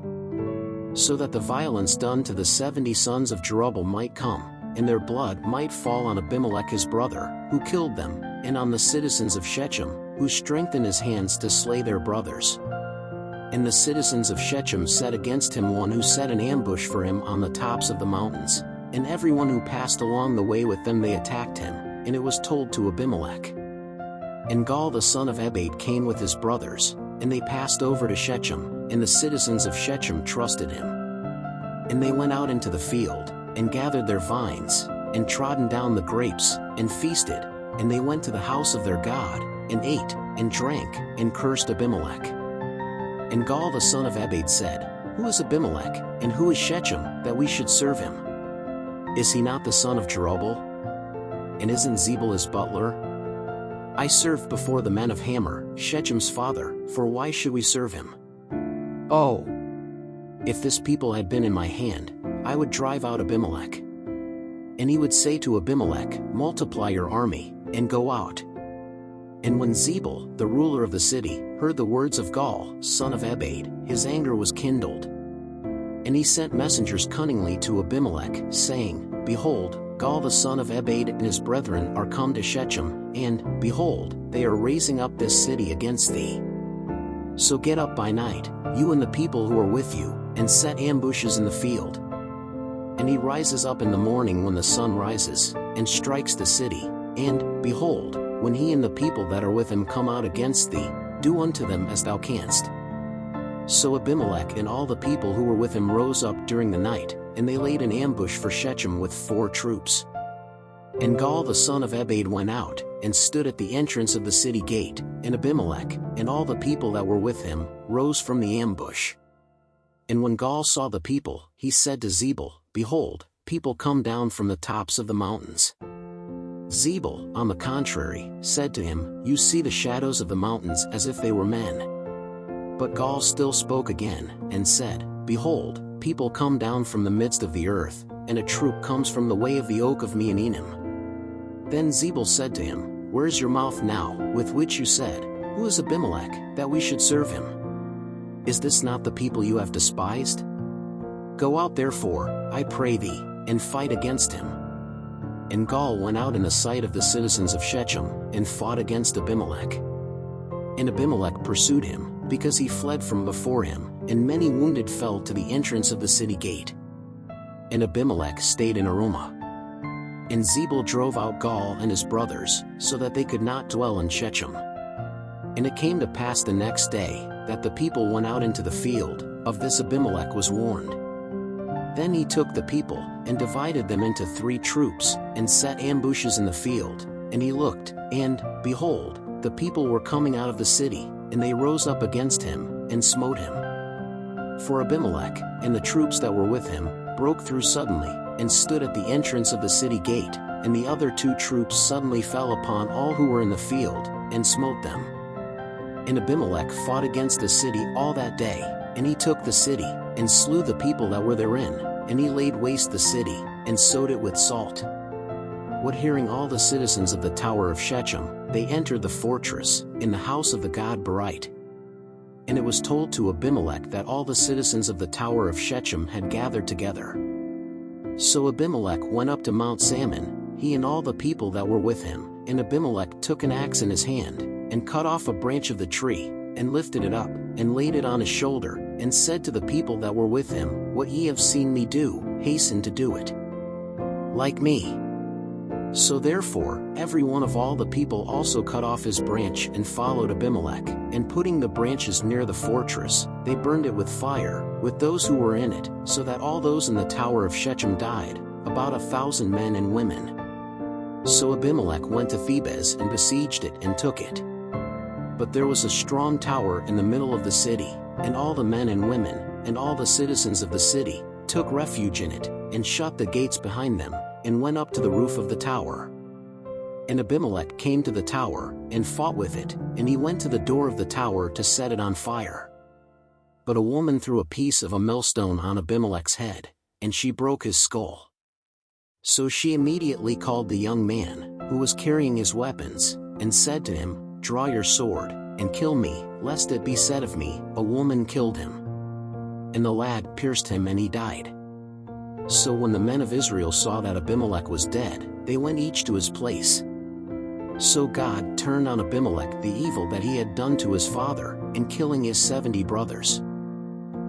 so that the violence done to the 70 sons of Jerubbaal might come, and their blood might fall on Abimelech his brother, who killed them, and on the citizens of Shechem, who strengthened his hands to slay their brothers. And the citizens of Shechem set against him one who set an ambush for him on the tops of the mountains, and everyone who passed along the way with them they attacked him, and it was told to Abimelech. And Gaal the son of Ebed came with his brothers, and they passed over to Shechem, and the citizens of Shechem trusted him. And they went out into the field, and gathered their vines, and trodden down the grapes, and feasted, and they went to the house of their God, and ate, and drank, and cursed Abimelech. And Gaal the son of Ebed said, Who is Abimelech, and who is Shechem, that we should serve him? Is he not the son of Jerubbaal? And isn't Zebul his butler? I served before the men of Hamor, Shechem's father, for why should we serve him? Oh! If this people had been in my hand, I would drive out Abimelech. And he would say to Abimelech, Multiply your army, and go out. And when Zebul, the ruler of the city, heard the words of Gaal, son of Ebed, his anger was kindled. And he sent messengers cunningly to Abimelech, saying, Behold, Gaal the son of Ebed and his brethren are come to Shechem, and, behold, they are raising up this city against thee. So get up by night, you and the people who are with you, and set ambushes in the field. And he rises up in the morning when the sun rises, and strikes the city, and, behold, when he and the people that are with him come out against thee, do unto them as thou canst. So Abimelech and all the people who were with him rose up during the night, and they laid an ambush for Shechem with 4 troops. And Gaal the son of Ebed went out, and stood at the entrance of the city gate, and Abimelech, and all the people that were with him, rose from the ambush. And when Gaal saw the people, he said to Zebul, Behold, people come down from the tops of the mountains. Zebul, on the contrary, said to him, You see the shadows of the mountains as if they were men. But Gaal still spoke again, and said, Behold, people come down from the midst of the earth, and a troop comes from the way of the oak of Meonim. Then Zebul said to him, Where is your mouth now, with which you said, Who is Abimelech, that we should serve him? Is this not the people you have despised? Go out therefore, I pray thee, and fight against him. And Gaal went out in the sight of the citizens of Shechem, and fought against Abimelech. And Abimelech pursued him, because he fled from before him, and many wounded fell to the entrance of the city gate. And Abimelech stayed in Arumah. And Zebul drove out Gaal and his brothers, so that they could not dwell in Shechem. And it came to pass the next day, that the people went out into the field, of this Abimelech was warned. Then he took the people, and divided them into 3 troops, and set ambushes in the field, and he looked, and, behold, the people were coming out of the city, and they rose up against him, and smote him. For Abimelech, and the troops that were with him, broke through suddenly, and stood at the entrance of the city gate, and the other 2 troops suddenly fell upon all who were in the field, and smote them. And Abimelech fought against the city all that day, and he took the city, and slew the people that were therein, and he laid waste the city, and sowed it with salt. What hearing all the citizens of the tower of Shechem, they entered the fortress, in the house of the god Berite. And it was told to Abimelech that all the citizens of the tower of Shechem had gathered together. So Abimelech went up to Mount Salmon, he and all the people that were with him, and Abimelech took an axe in his hand, and cut off a branch of the tree, and lifted it up, and laid it on his shoulder, and said to the people that were with him, What ye have seen me do, hasten to do it. Like me. So therefore, every one of all the people also cut off his branch and followed Abimelech, and putting the branches near the fortress, they burned it with fire, with those who were in it, so that all those in the tower of Shechem died, about 1,000 men and women. So Abimelech went to Thebez and besieged it and took it. But there was a strong tower in the middle of the city, and all the men and women, and all the citizens of the city, took refuge in it, and shut the gates behind them, and went up to the roof of the tower. And Abimelech came to the tower, and fought with it, and he went to the door of the tower to set it on fire. But a woman threw a piece of a millstone on Abimelech's head, and she broke his skull. So she immediately called the young man, who was carrying his weapons, and said to him, "Draw your sword, and kill me, lest it be said of me, a woman killed him." And the lad pierced him and he died. So when the men of Israel saw that Abimelech was dead, they went each to his place. So God turned on Abimelech the evil that he had done to his father, in killing his 70 brothers.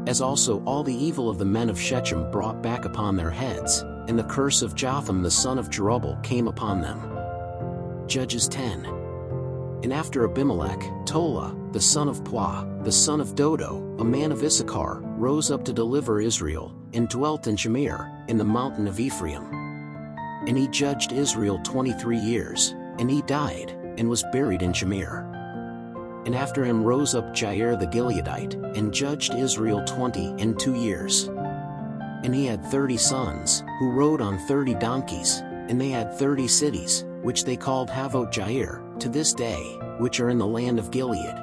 As also all the evil of the men of Shechem brought back upon their heads, and the curse of Jotham the son of Jerubbaal came upon them. Judges 10. And after Abimelech, Tola, the son of Puah, the son of Dodo, a man of Issachar, rose up to deliver Israel, and dwelt in Shamir, in the mountain of Ephraim. And he judged Israel 23 years, and he died, and was buried in Shamir. And after him rose up Jair the Gileadite, and judged Israel 22 years. And he had 30 sons, who rode on 30 donkeys, and they had 30 cities, which they called Havot Jair, to this day, which are in the land of Gilead.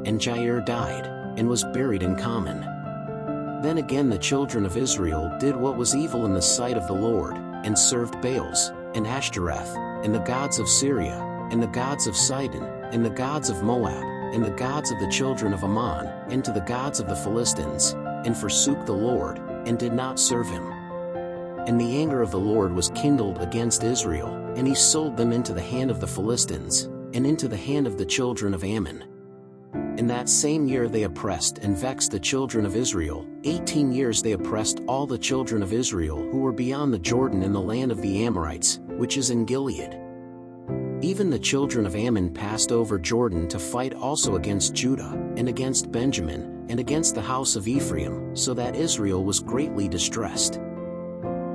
And Jair died, and was buried in Carmel. Then again the children of Israel did what was evil in the sight of the Lord, and served Baals, and Ashtoreth, and the gods of Syria, and the gods of Sidon, and the gods of Moab, and the gods of the children of Ammon, and to the gods of the Philistines, and forsook the Lord, and did not serve him. And the anger of the Lord was kindled against Israel, and he sold them into the hand of the Philistines, and into the hand of the children of Ammon. In that same year they oppressed and vexed the children of Israel. 18 years they oppressed all the children of Israel who were beyond the Jordan in the land of the Amorites, which is in Gilead. Even the children of Ammon passed over Jordan to fight also against Judah, and against Benjamin, and against the house of Ephraim, so that Israel was greatly distressed.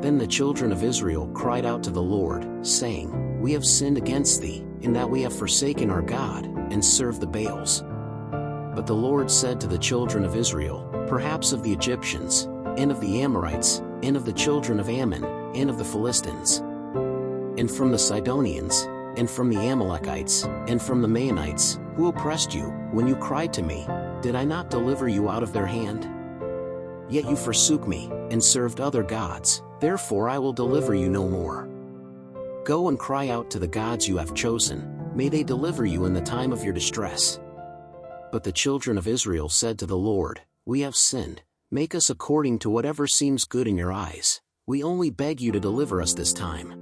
Then the children of Israel cried out to the Lord, saying, "We have sinned against thee, in that we have forsaken our God, and served the Baals." But the Lord said to the children of Israel, "Perhaps of the Egyptians, and of the Amorites, and of the children of Ammon, and of the Philistines, and from the Sidonians, and from the Amalekites, and from the Maonites, who oppressed you, when you cried to me, did I not deliver you out of their hand? Yet you forsook me, and served other gods, therefore I will deliver you no more. Go and cry out to the gods you have chosen, may they deliver you in the time of your distress." But the children of Israel said to the Lord, "We have sinned, make us according to whatever seems good in your eyes, we only beg you to deliver us this time."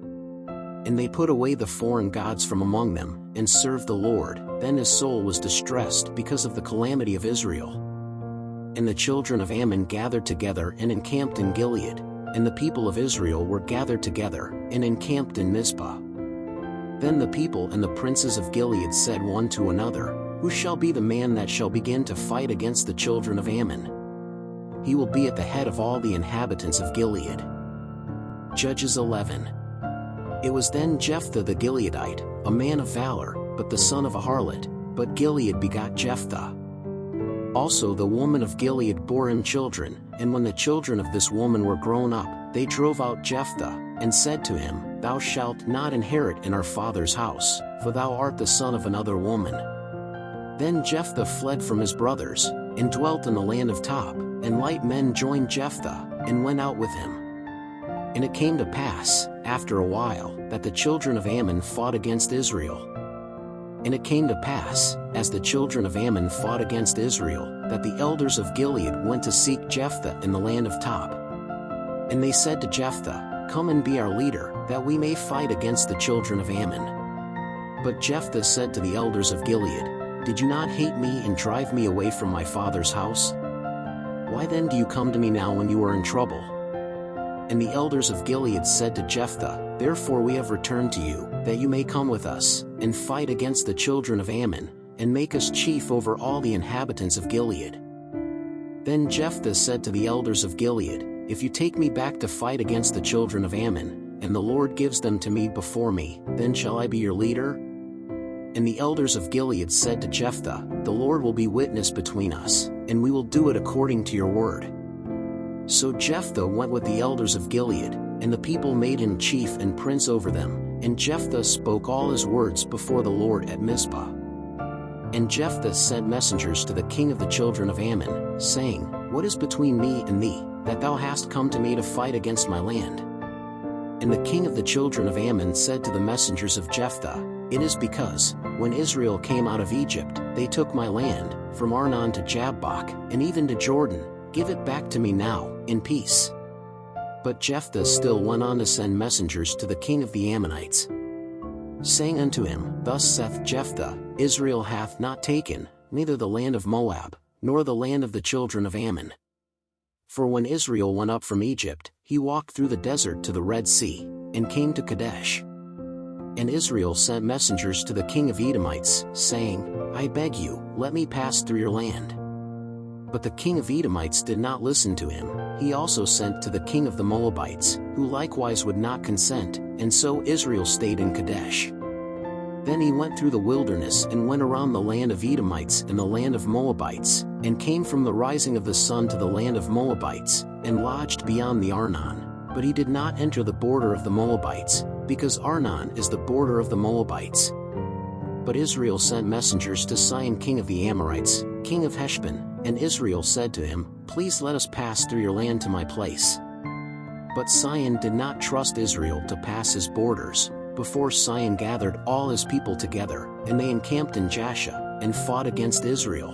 And they put away the foreign gods from among them, and served the Lord. Then his soul was distressed because of the calamity of Israel. And the children of Ammon gathered together and encamped in Gilead, and the people of Israel were gathered together, and encamped in Mizpah. Then the people and the princes of Gilead said one to another, "Who shall be the man that shall begin to fight against the children of Ammon? He will be at the head of all the inhabitants of Gilead." Judges 11. It was then Jephthah the Gileadite, a man of valor, but the son of a harlot, but Gilead begot Jephthah. Also the woman of Gilead bore him children, and when the children of this woman were grown up, they drove out Jephthah, and said to him, "Thou shalt not inherit in our father's house, for thou art the son of another woman." Then Jephthah fled from his brothers, and dwelt in the land of Tob, and light men joined Jephthah, and went out with him. And it came to pass, after a while, that the children of Ammon fought against Israel. And it came to pass, as the children of Ammon fought against Israel, that the elders of Gilead went to seek Jephthah in the land of Tob. And they said to Jephthah, "Come and be our leader, that we may fight against the children of Ammon." But Jephthah said to the elders of Gilead, "Did you not hate me and drive me away from my father's house? Why then do you come to me now when you are in trouble?" And the elders of Gilead said to Jephthah, "Therefore we have returned to you, that you may come with us, and fight against the children of Ammon, and make us chief over all the inhabitants of Gilead." Then Jephthah said to the elders of Gilead, "If you take me back to fight against the children of Ammon, and the Lord gives them to me before me, then shall I be your leader?" And the elders of Gilead said to Jephthah, "The Lord will be witness between us, and we will do it according to your word." So Jephthah went with the elders of Gilead, and the people made him chief and prince over them, and Jephthah spoke all his words before the Lord at Mizpah. And Jephthah sent messengers to the king of the children of Ammon, saying, What is between me and thee, that thou hast come to me to fight against my land? And the king of the children of Ammon said to the messengers of Jephthah, It is because, when Israel came out of Egypt, they took my land, from Arnon to Jabbok, and even to Jordan. Give it back to me now, in peace. But Jephthah still went on to send messengers to the king of the Ammonites, saying unto him, Thus saith Jephthah, Israel hath not taken, neither the land of Moab, nor the land of the children of Ammon. For when Israel went up from Egypt, he walked through the desert to the Red Sea, and came to Kadesh. And Israel sent messengers to the king of Edomites, saying, I beg you, let me pass through your land. But the king of Edomites did not listen to him. He also sent to the king of the Moabites, who likewise would not consent, and so Israel stayed in Kadesh. Then he went through the wilderness and went around the land of Edomites and the land of Moabites, and came from the rising of the sun to the land of Moabites, and lodged beyond the Arnon. But he did not enter the border of the Moabites, because Arnon is the border of the Moabites. But Israel sent messengers to Sihon king of the Amorites, king of Heshbon, and Israel said to him, Please let us pass through your land to my place. But Sihon did not trust Israel to pass his borders. Before Sihon gathered all his people together, and they encamped in Jasha, and fought against Israel.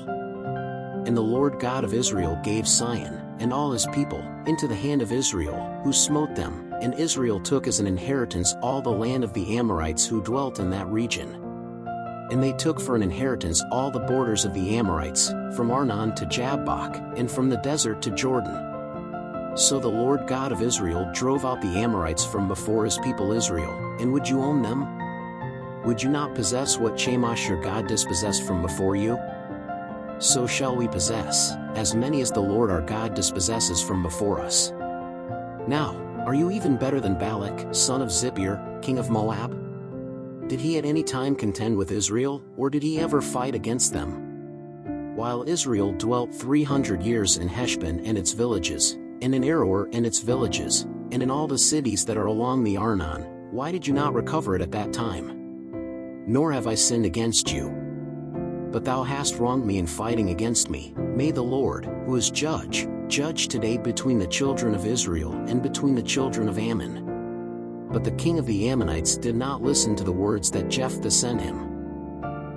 And the Lord God of Israel gave Sihon, and all his people, into the hand of Israel, who smote them, and Israel took as an inheritance all the land of the Amorites who dwelt in that region. And they took for an inheritance all the borders of the Amorites, from Arnon to Jabbok, and from the desert to Jordan. So the Lord God of Israel drove out the Amorites from before his people Israel. And would you own them? Would you not possess what Chemosh your God dispossessed from before you? So shall we possess, as many as the Lord our God dispossesses from before us. Now, are you even better than Balak, son of Zippor, king of Moab? Did he at any time contend with Israel, or did he ever fight against them? While Israel dwelt 300 years in Heshbon and its villages, and in Aroer and its villages, and in all the cities that are along the Arnon, why did you not recover it at that time? Nor have I sinned against you. But thou hast wronged me in fighting against me. May the Lord, who is judge, judge today between the children of Israel and between the children of Ammon. But the king of the Ammonites did not listen to the words that Jephthah sent him.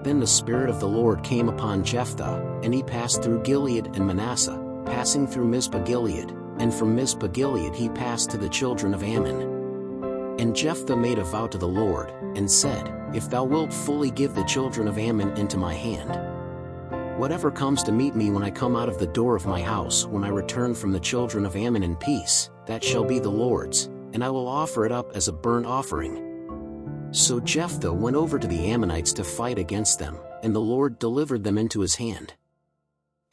Then the Spirit of the Lord came upon Jephthah, and he passed through Gilead and Manasseh, passing through Mizpah Gilead, and from Mizpah Gilead he passed to the children of Ammon. And Jephthah made a vow to the Lord, and said, If thou wilt fully give the children of Ammon into my hand, whatever comes to meet me when I come out of the door of my house when I return from the children of Ammon in peace, that shall be the Lord's, and I will offer it up as a burnt offering. So Jephthah went over to the Ammonites to fight against them, and the Lord delivered them into his hand.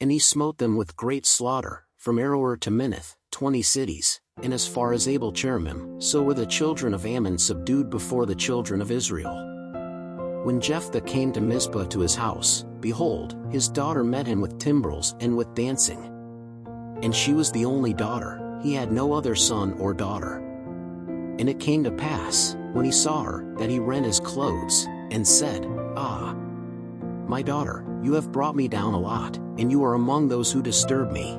And he smote them with great slaughter, from Aroer to Minnith, 20 cities, and as far as Abel Cheramim. So were the children of Ammon subdued before the children of Israel. When Jephthah came to Mizpah to his house, behold, his daughter met him with timbrels and with dancing. And she was the only daughter, he had no other son or daughter. And it came to pass, when he saw her, that he rent his clothes, and said, Ah, my daughter, you have brought me down a lot, and you are among those who disturb me.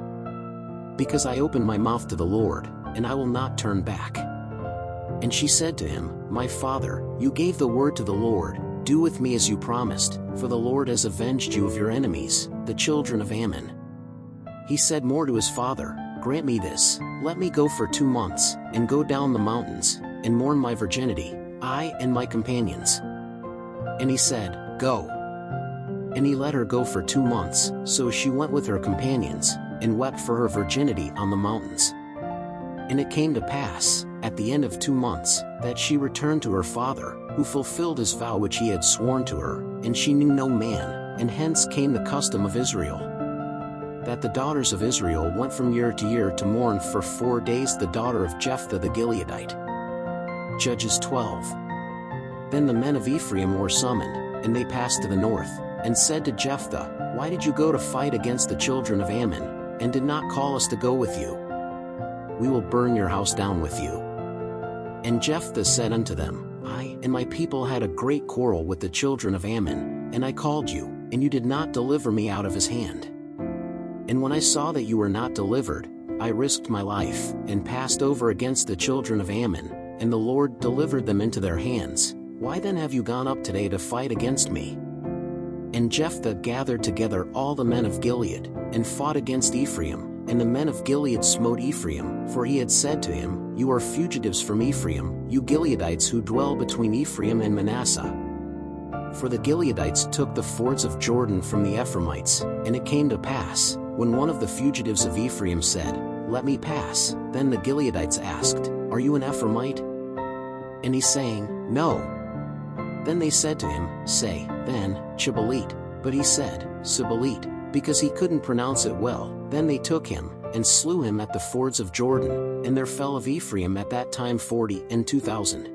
Because I opened my mouth to the Lord, and I will not turn back. And she said to him, My father, you gave the word to the Lord, do with me as you promised, for the Lord has avenged you of your enemies, the children of Ammon. He said more to his father, Grant me this, let me go for 2 months, and go down the mountains, and mourn my virginity, I and my companions. And he said, Go. And he let her go for 2 months, so she went with her companions, and wept for her virginity on the mountains. And it came to pass, at the end of 2 months, that she returned to her father, who fulfilled his vow which he had sworn to her, and she knew no man, and hence came the custom of Israel, that the daughters of Israel went from year to year to mourn for 4 days the daughter of Jephthah the Gileadite. Judges 12. Then the men of Ephraim were summoned, and they passed to the north, and said to Jephthah, Why did you go to fight against the children of Ammon, and did not call us to go with you? We will burn your house down with you. And Jephthah said unto them, I and my people had a great quarrel with the children of Ammon, and I called you, and you did not deliver me out of his hand. And when I saw that you were not delivered, I risked my life, and passed over against the children of Ammon, and the Lord delivered them into their hands. Why then have you gone up today to fight against me?" And Jephthah gathered together all the men of Gilead, and fought against Ephraim, and the men of Gilead smote Ephraim, for he had said to him, "You are fugitives from Ephraim, you Gileadites who dwell between Ephraim and Manasseh." For the Gileadites took the fords of Jordan from the Ephraimites, and it came to pass, when one of the fugitives of Ephraim said, "Let me pass," then the Gileadites asked, "Are you an Ephraimite?" And he saying, "No." Then they said to him, "Say, then, Chibalit." But he said, "Sibalit," because he couldn't pronounce it well. Then they took him, and slew him at the fords of Jordan, and there fell of Ephraim at that time 42,000.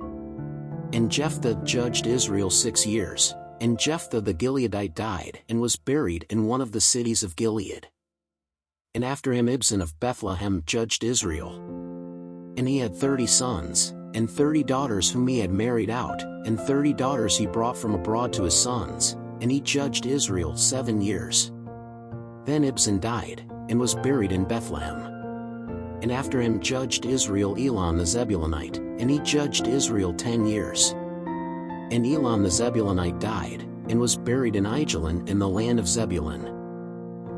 And Jephthah judged Israel 6 years, and Jephthah the Gileadite died and was buried in one of the cities of Gilead. And after him Ibzan of Bethlehem judged Israel. And he had 30 sons, and 30 daughters whom he had married out, and 30 daughters he brought from abroad to his sons, and he judged Israel 7 years. Then Ibzan died, and was buried in Bethlehem. And after him judged Israel Elon the Zebulunite, and he judged Israel 10 years. And Elon the Zebulunite died, and was buried in Aijalon in the land of Zebulun.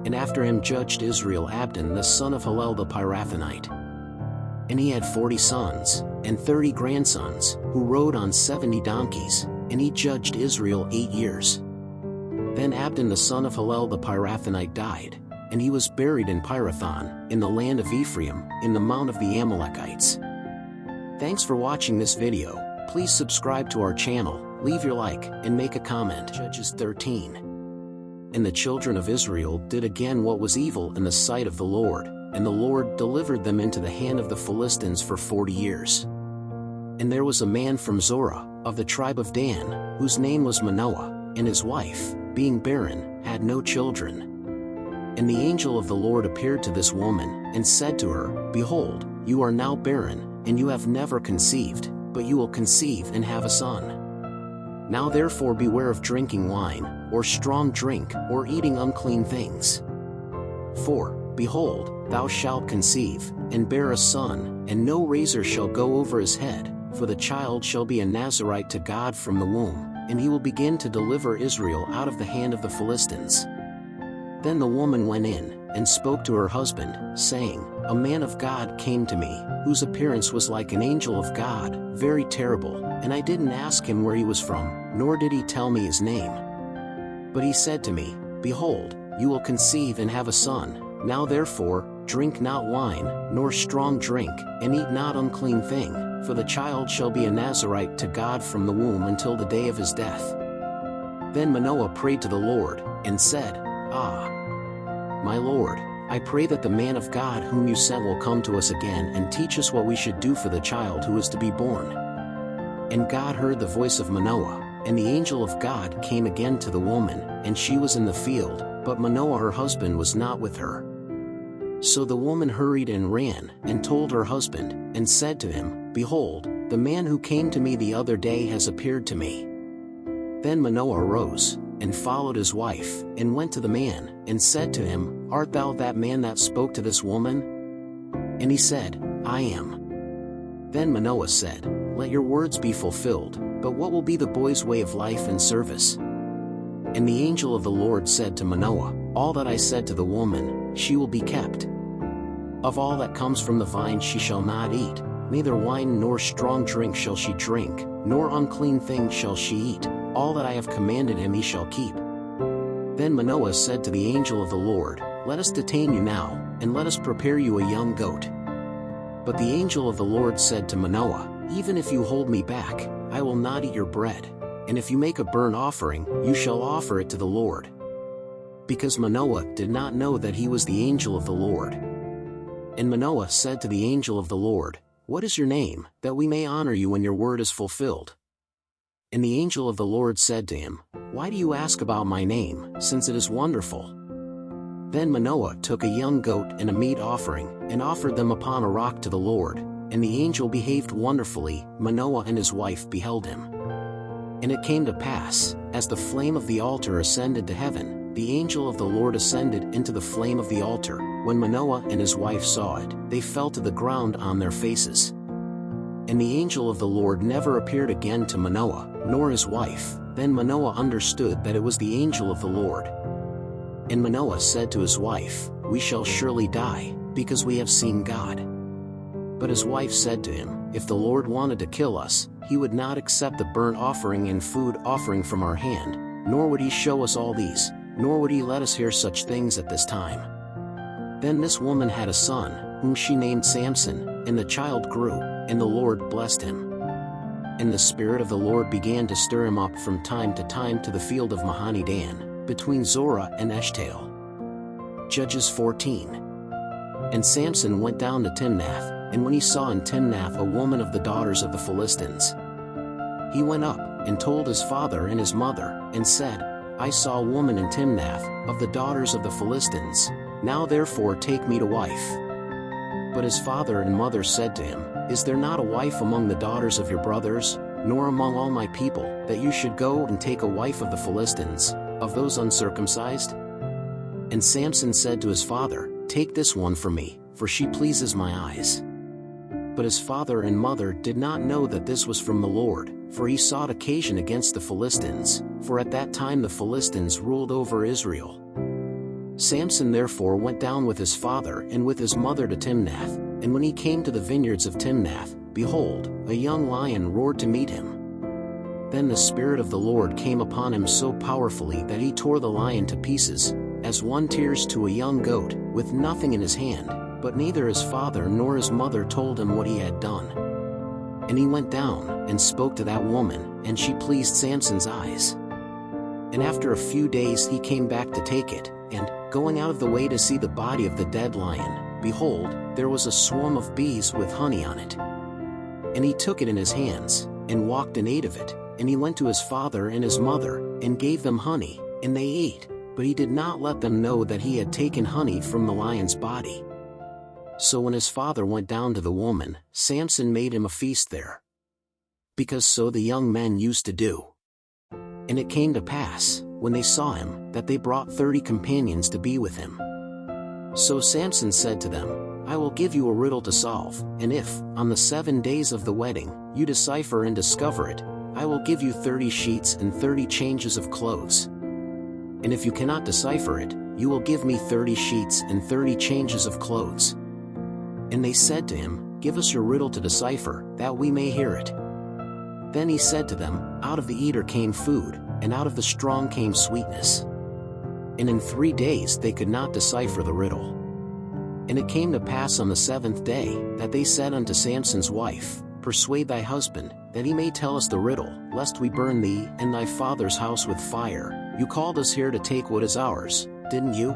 And after him judged Israel Abdon the son of Hillel the Pirathonite. And he had 40 sons, and 30 grandsons, who rode on 70 donkeys, and he judged Israel 8 years. Then Abdon the son of Hillel the Pirathonite died, and he was buried in Pirathon, in the land of Ephraim, in the mount of the Amalekites. Thanks for watching this video. Please subscribe to our channel, leave your like, and make a comment. Judges 13. And the children of Israel did again what was evil in the sight of the Lord, and the Lord delivered them into the hand of the Philistines for 40 years. And there was a man from Zorah, of the tribe of Dan, whose name was Manoah, and his wife, being barren, had no children. And the angel of the Lord appeared to this woman, and said to her, "Behold, you are now barren, and you have never conceived, but you will conceive and have a son. Now therefore beware of drinking wine, or strong drink, or eating unclean things. For, behold, thou shalt conceive, and bear a son, and no razor shall go over his head, for the child shall be a Nazarite to God from the womb, and he will begin to deliver Israel out of the hand of the Philistines." Then the woman went in, and spoke to her husband, saying, "A man of God came to me, whose appearance was like an angel of God, very terrible, and I didn't ask him where he was from, nor did he tell me his name. But he said to me, Behold, you will conceive and have a son. Now therefore, drink not wine, nor strong drink, and eat not unclean thing, for the child shall be a Nazarite to God from the womb until the day of his death." Then Manoah prayed to the Lord, and said, "Ah, my Lord, I pray that the man of God whom you sent will come to us again and teach us what we should do for the child who is to be born." And God heard the voice of Manoah, and the angel of God came again to the woman, and she was in the field, but Manoah her husband was not with her. So the woman hurried and ran, and told her husband, and said to him, "Behold, the man who came to me the other day has appeared to me." Then Manoah arose, and followed his wife, and went to the man, and said to him, "Art thou that man that spoke to this woman?" And he said, "I am." Then Manoah said, "Let your words be fulfilled, but what will be the boy's way of life and service?" And the angel of the Lord said to Manoah, "All that I said to the woman, she will be kept. Of all that comes from the vine she shall not eat, neither wine nor strong drink shall she drink, nor unclean thing shall she eat. All that I have commanded him he shall keep." Then Manoah said to the angel of the Lord, "Let us detain you now, and let us prepare you a young goat." But the angel of the Lord said to Manoah, "Even if you hold me back, I will not eat your bread, and if you make a burnt offering, you shall offer it to the Lord." Because Manoah did not know that he was the angel of the Lord. And Manoah said to the angel of the Lord, "What is your name, that we may honor you when your word is fulfilled?" And the angel of the Lord said to him, "Why do you ask about my name, since it is wonderful?" Then Manoah took a young goat and a meat offering, and offered them upon a rock to the Lord, and the angel behaved wonderfully. Manoah and his wife beheld him. And it came to pass, as the flame of the altar ascended to heaven, the angel of the Lord ascended into the flame of the altar. When Manoah and his wife saw it, they fell to the ground on their faces. And the angel of the Lord never appeared again to Manoah, nor his wife. Then Manoah understood that it was the angel of the Lord. And Manoah said to his wife, "We shall surely die, because we have seen God." But his wife said to him, "If the Lord wanted to kill us, he would not accept the burnt offering and food offering from our hand, nor would he show us all these, nor would he let us hear such things at this time." Then this woman had a son, whom she named Samson, and the child grew, and the Lord blessed him. And the Spirit of the Lord began to stir him up from time to time to the field of Mahane-Dan, between Zorah and Eshtaol. Judges 14. And Samson went down to Timnath, and when he saw in Timnath a woman of the daughters of the Philistines, he went up, and told his father and his mother, and said, "I saw a woman in Timnath, of the daughters of the Philistines, now therefore take me to wife." But his father and mother said to him, "Is there not a wife among the daughters of your brothers, nor among all my people, that you should go and take a wife of the Philistines, of those uncircumcised?" And Samson said to his father, "Take this one for me, for she pleases my eyes." But his father and mother did not know that this was from the Lord, for he sought occasion against the Philistines, for at that time the Philistines ruled over Israel. Samson therefore went down with his father and with his mother to Timnath, and when he came to the vineyards of Timnath, behold, a young lion roared to meet him. Then the Spirit of the Lord came upon him so powerfully that he tore the lion to pieces, as one tears to a young goat, with nothing in his hand, but neither his father nor his mother told him what he had done. And he went down, and spoke to that woman, and she pleased Samson's eyes. And after a few days he came back to take it, and, going out of the way to see the body of the dead lion, behold, there was a swarm of bees with honey on it. And he took it in his hands, and walked and ate of it, and he went to his father and his mother, and gave them honey, and they ate, but he did not let them know that he had taken honey from the lion's body. So when his father went down to the woman, Samson made him a feast there, because so the young men used to do. And it came to pass, when they saw him, that they brought 30 companions to be with him. So Samson said to them, "I will give you a riddle to solve, and if, on the 7 days of the wedding, you decipher and discover it, I will give you 30 sheets and 30 changes of clothes. And if you cannot decipher it, you will give me 30 sheets and 30 changes of clothes." And they said to him, "Give us your riddle to decipher, that we may hear it." Then he said to them, "Out of the eater came food, and out of the strong came sweetness." And in 3 days they could not decipher the riddle. And it came to pass on the 7th day, that they said unto Samson's wife, "Persuade thy husband, that he may tell us the riddle, lest we burn thee and thy father's house with fire. You called us here to take what is ours, didn't you?"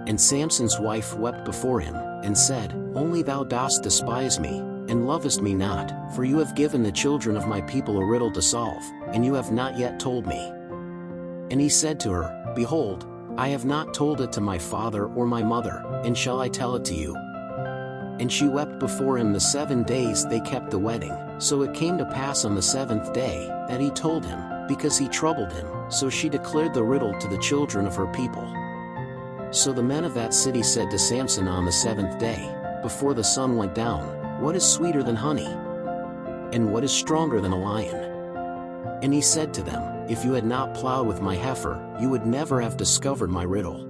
And Samson's wife wept before him, and said, "Only thou dost despise me, and lovest me not, for you have given the children of my people a riddle to solve, and you have not yet told me." And he said to her, "Behold, I have not told it to my father or my mother, and shall I tell it to you?" And she wept before him the 7 days they kept the wedding. So it came to pass on the 7th day, that he told him, because he troubled him. So she declared the riddle to the children of her people. So the men of that city said to Samson on the 7th day, before the sun went down, "What is sweeter than honey? And what is stronger than a lion?" And he said to them, "If you had not plowed with my heifer, you would never have discovered my riddle."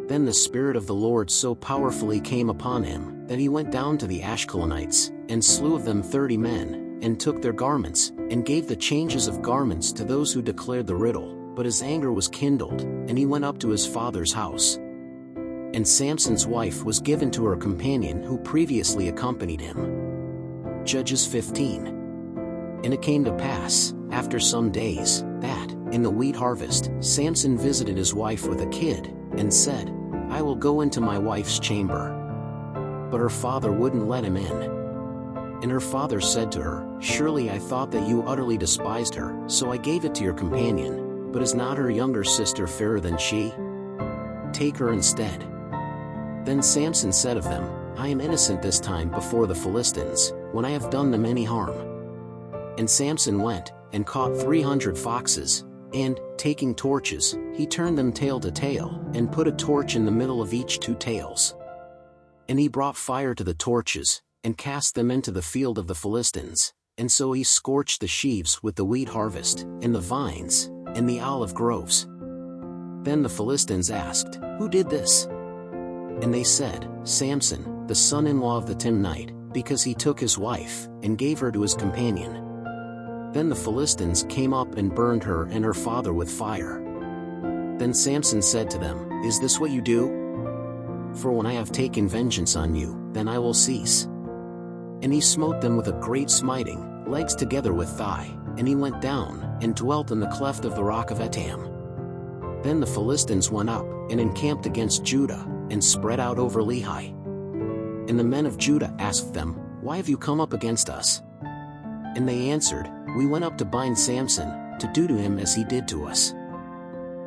Then the Spirit of the Lord so powerfully came upon him, that he went down to the Ashkelonites, and slew of them 30 men, and took their garments, and gave the changes of garments to those who declared the riddle. But his anger was kindled, and he went up to his father's house. And Samson's wife was given to her companion who previously accompanied him. Judges 15. And it came to pass, after some days, that, in the wheat harvest, Samson visited his wife with a kid, and said, "I will go into my wife's chamber." But her father wouldn't let him in. And her father said to her, "Surely I thought that you utterly despised her, so I gave it to your companion. But is not her younger sister fairer than she? Take her instead." Then Samson said of them, "I am innocent this time before the Philistines, when I have done them any harm." And Samson went, and caught 300 foxes, and, taking torches, he turned them tail to tail, and put a torch in the middle of each 2 tails. And he brought fire to the torches, and cast them into the field of the Philistines, and so he scorched the sheaves with the wheat harvest, and the vines, and the olive groves. Then the Philistines asked, "Who did this?" And they said, "Samson, the son-in-law of the Timnite, because he took his wife, and gave her to his companion." Then the Philistines came up and burned her and her father with fire. Then Samson said to them, "Is this what you do? For when I have taken vengeance on you, then I will cease." And he smote them with a great smiting, legs together with thigh, and he went down, and dwelt in the cleft of the rock of Etam. Then the Philistines went up, and encamped against Judah, and spread out over Lehi. And the men of Judah asked them, "Why have you come up against us?" And they answered, "We went up to bind Samson, to do to him as he did to us."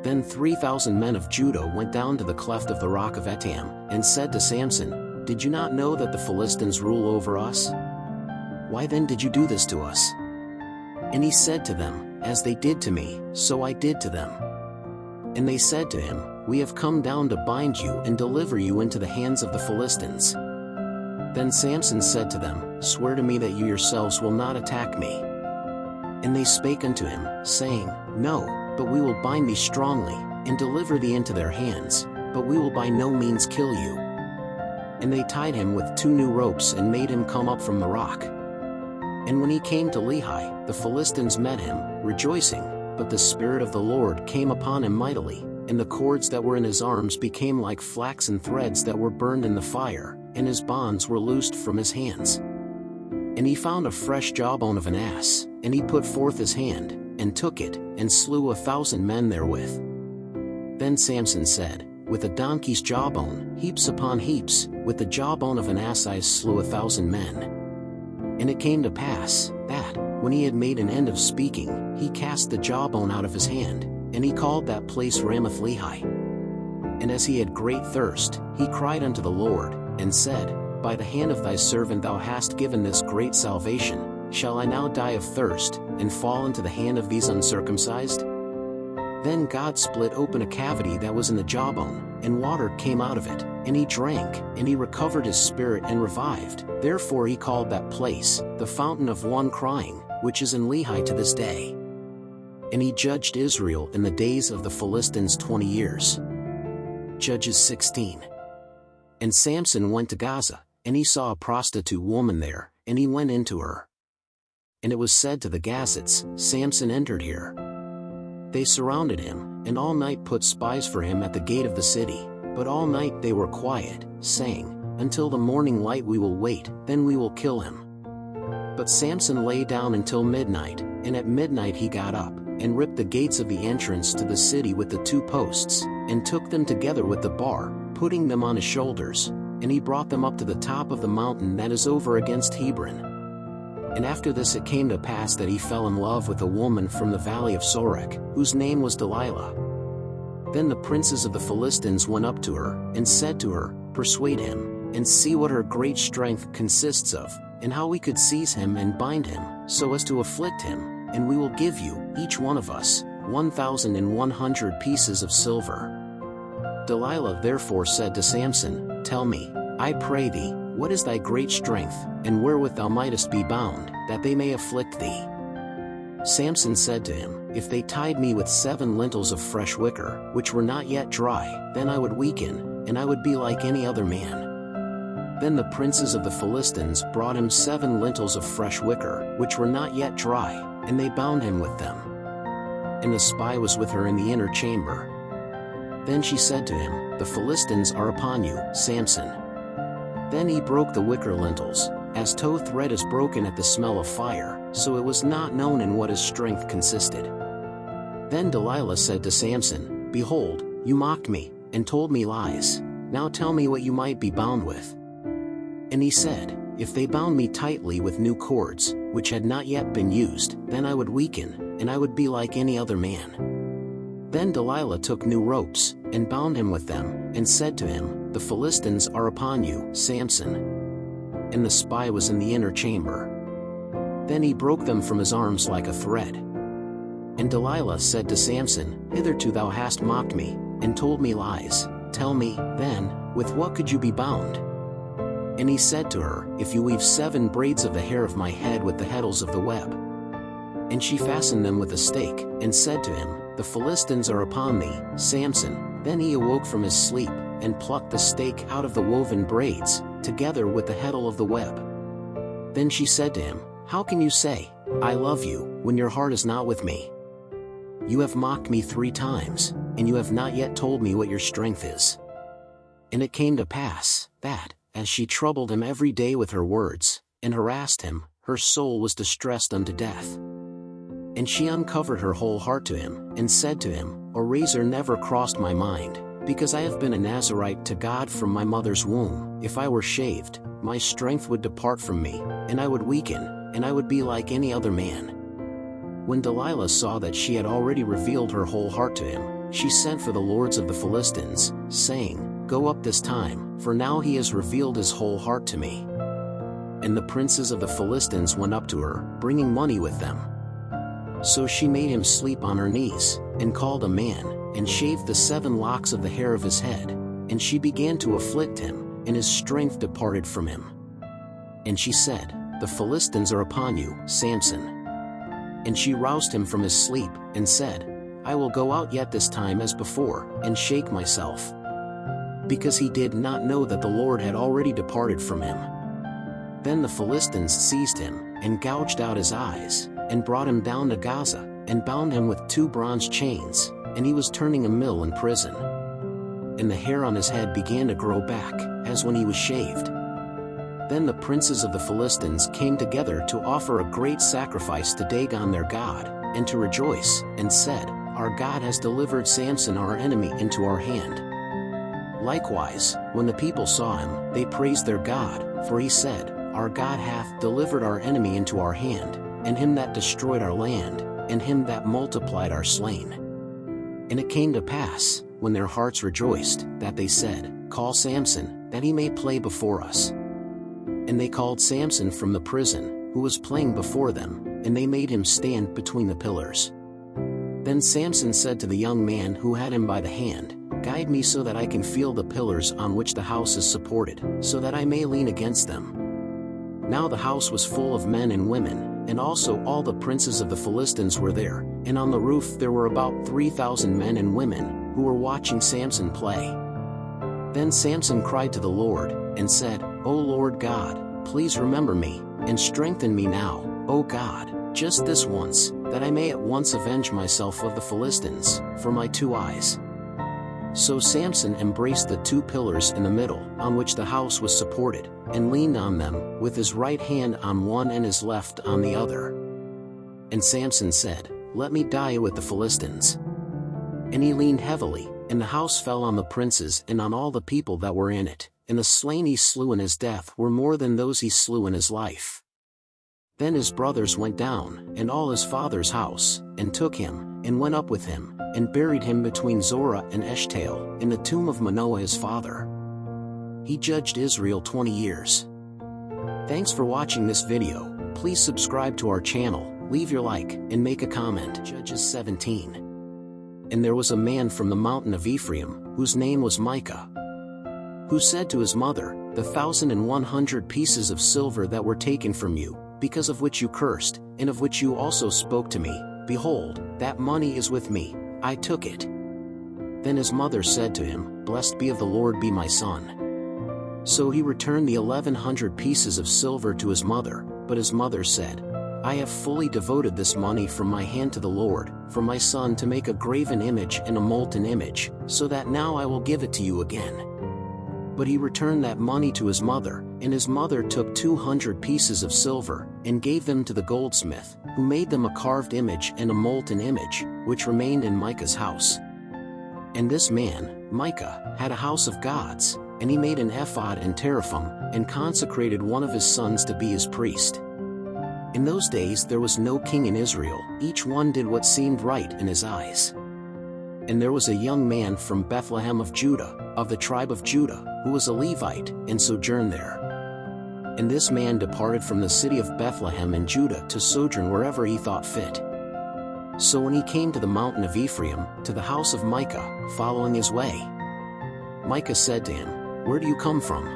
Then 3,000 men of Judah went down to the cleft of the rock of Etam, and said to Samson, "Did you not know that the Philistines rule over us? Why then did you do this to us?" And he said to them, "As they did to me, so I did to them." And they said to him, "We have come down to bind you and deliver you into the hands of the Philistines." Then Samson said to them, "Swear to me that you yourselves will not attack me." And they spake unto him, saying, "No, but we will bind thee strongly, and deliver thee into their hands, but we will by no means kill you." And they tied him with 2 new ropes and made him come up from the rock. And when he came to Lehi, the Philistines met him, rejoicing, but the Spirit of the Lord came upon him mightily, and the cords that were in his arms became like flaxen threads that were burned in the fire, and his bonds were loosed from his hands. And he found a fresh jawbone of an ass, and he put forth his hand, and took it, and slew 1,000 men therewith. Then Samson said, "With a donkey's jawbone, heaps upon heaps, with the jawbone of an ass I slew 1,000 men." And it came to pass, that, when he had made an end of speaking, he cast the jawbone out of his hand, and he called that place Ramath Lehi. And as he had great thirst, he cried unto the Lord, and said, "By the hand of thy servant thou hast given this great salvation, shall I now die of thirst, and fall into the hand of these uncircumcised?" Then God split open a cavity that was in the jawbone, and water came out of it, and he drank, and he recovered his spirit and revived. Therefore he called that place, the fountain of one crying, which is in Lehi to this day. And he judged Israel in the days of the Philistines 20 years. Judges 16. And Samson went to Gaza, and he saw a prostitute woman there, and he went into her. And it was said to the Gazites, "Samson entered here." They surrounded him, and all night put spies for him at the gate of the city, but all night they were quiet, saying, "Until the morning light we will wait, then we will kill him." But Samson lay down until midnight, and at midnight he got up, and ripped the gates of the entrance to the city with the 2 posts, and took them together with the bar, putting them on his shoulders, and he brought them up to the top of the mountain that is over against Hebron. And after this it came to pass that he fell in love with a woman from the valley of Sorek, whose name was Delilah. Then the princes of the Philistines went up to her, and said to her, "Persuade him, and see what her great strength consists of, and how we could seize him and bind him, so as to afflict him, and we will give you, each one of us, 1,100 pieces of silver." Delilah therefore said to Samson, "Tell me, I pray thee, what is thy great strength, and wherewith thou mightest be bound, that they may afflict thee?" Samson said to him, "If they tied me with 7 lintels of fresh wicker, which were not yet dry, then I would weaken, and I would be like any other man." Then the princes of the Philistines brought him 7 lintels of fresh wicker, which were not yet dry, and they bound him with them. And the spy was with her in the inner chamber. Then she said to him, "The Philistines are upon you, Samson." Then he broke the wicker lintels, as tow thread is broken at the smell of fire, so it was not known in what his strength consisted. Then Delilah said to Samson, "Behold, you mocked me, and told me lies. Now tell me what you might be bound with." And he said, "If they bound me tightly with new cords, which had not yet been used, then I would weaken, and I would be like any other man." Then Delilah took new ropes, and bound him with them, and said to him, "The Philistines are upon you, Samson." And the spy was in the inner chamber. Then he broke them from his arms like a thread. And Delilah said to Samson, Hitherto thou hast mocked me, and told me lies. Tell me, then, with what could you be bound? And he said to her, If you weave 7 braids of the hair of my head with the heddles of the web. And she fastened them with a stake, and said to him, The Philistines are upon thee, Samson. Then he awoke from his sleep, and plucked the stake out of the woven braids, together with the heddle of the web. Then she said to him, How can you say, I love you, when your heart is not with me? You have mocked me 3 times, and you have not yet told me what your strength is. And it came to pass, that, as she troubled him every day with her words, and harassed him, her soul was distressed unto death. And she uncovered her whole heart to him, and said to him, A razor never crossed my mind, because I have been a Nazarite to God from my mother's womb. If I were shaved, my strength would depart from me, and I would weaken, and I would be like any other man. When Delilah saw that she had already revealed her whole heart to him, she sent for the lords of the Philistines, saying, Go up this time, for now he has revealed his whole heart to me. And the princes of the Philistines went up to her, bringing money with them. So she made him sleep on her knees, and called a man, and shaved the 7 locks of the hair of his head. And she began to afflict him, and his strength departed from him. And she said, The Philistines are upon you, Samson. And she roused him from his sleep, and said, I will go out yet this time as before, and shake myself. Because he did not know that the Lord had already departed from him. Then the Philistines seized him, and gouged out his eyes, and brought him down to Gaza, and bound him with 2 bronze chains, and he was turning a mill in prison. And the hair on his head began to grow back, as when he was shaved. Then the princes of the Philistines came together to offer a great sacrifice to Dagon their god, and to rejoice, and said, Our God has delivered Samson our enemy into our hand. Likewise, when the people saw him, they praised their God, for he said, Our God hath delivered our enemy into our hand, and him that destroyed our land, and him that multiplied our slain. And it came to pass, when their hearts rejoiced, that they said, Call Samson, that he may play before us. And they called Samson from the prison, who was playing before them, and they made him stand between the pillars. Then Samson said to the young man who had him by the hand, Guide me so that I can feel the pillars on which the house is supported, so that I may lean against them. Now the house was full of men and women, and also all the princes of the Philistines were there, and on the roof there were about 3,000 men and women, who were watching Samson play. Then Samson cried to the Lord, and said, O Lord God, please remember me, and strengthen me now, O God, just this once, that I may at once avenge myself of the Philistines, for my 2 eyes. So Samson embraced the 2 pillars in the middle, on which the house was supported, and leaned on them, with his right hand on one and his left on the other. And Samson said, Let me die with the Philistines. And he leaned heavily, and the house fell on the princes and on all the people that were in it, and the slain he slew in his death were more than those he slew in his life. Then his brothers went down, and all his father's house, and took him, and went up with him, and buried him between Zorah and Eshtaol, in the tomb of Manoah his father. He judged Israel 20 years. Thanks for watching this video. Please subscribe to our channel, leave your like, and make a comment. Judges 17. And there was a man from the mountain of Ephraim, whose name was Micah, who said to his mother, The 1,100 pieces of silver that were taken from you, because of which you cursed, and of which you also spoke to me, behold, that money is with me, I took it. Then his mother said to him, Blessed be of the Lord be my son. So he returned the 1,100 pieces of silver to his mother, but his mother said, I have fully devoted this money from my hand to the Lord, for my son to make a graven image and a molten image, so that now I will give it to you again. But he returned that money to his mother, and his mother took 200 pieces of silver, and gave them to the goldsmith, who made them a carved image and a molten image, which remained in Micah's house. And this man, Micah, had a house of gods, and he made an ephod and teraphim, and consecrated one of his sons to be his priest. In those days there was no king in Israel, each one did what seemed right in his eyes. And there was a young man from Bethlehem of Judah, of the tribe of Judah, who was a Levite, and sojourned there. And this man departed from the city of Bethlehem in Judah to sojourn wherever he thought fit. So when he came to the mountain of Ephraim, to the house of Micah, following his way, Micah said to him, "Where do you come from?"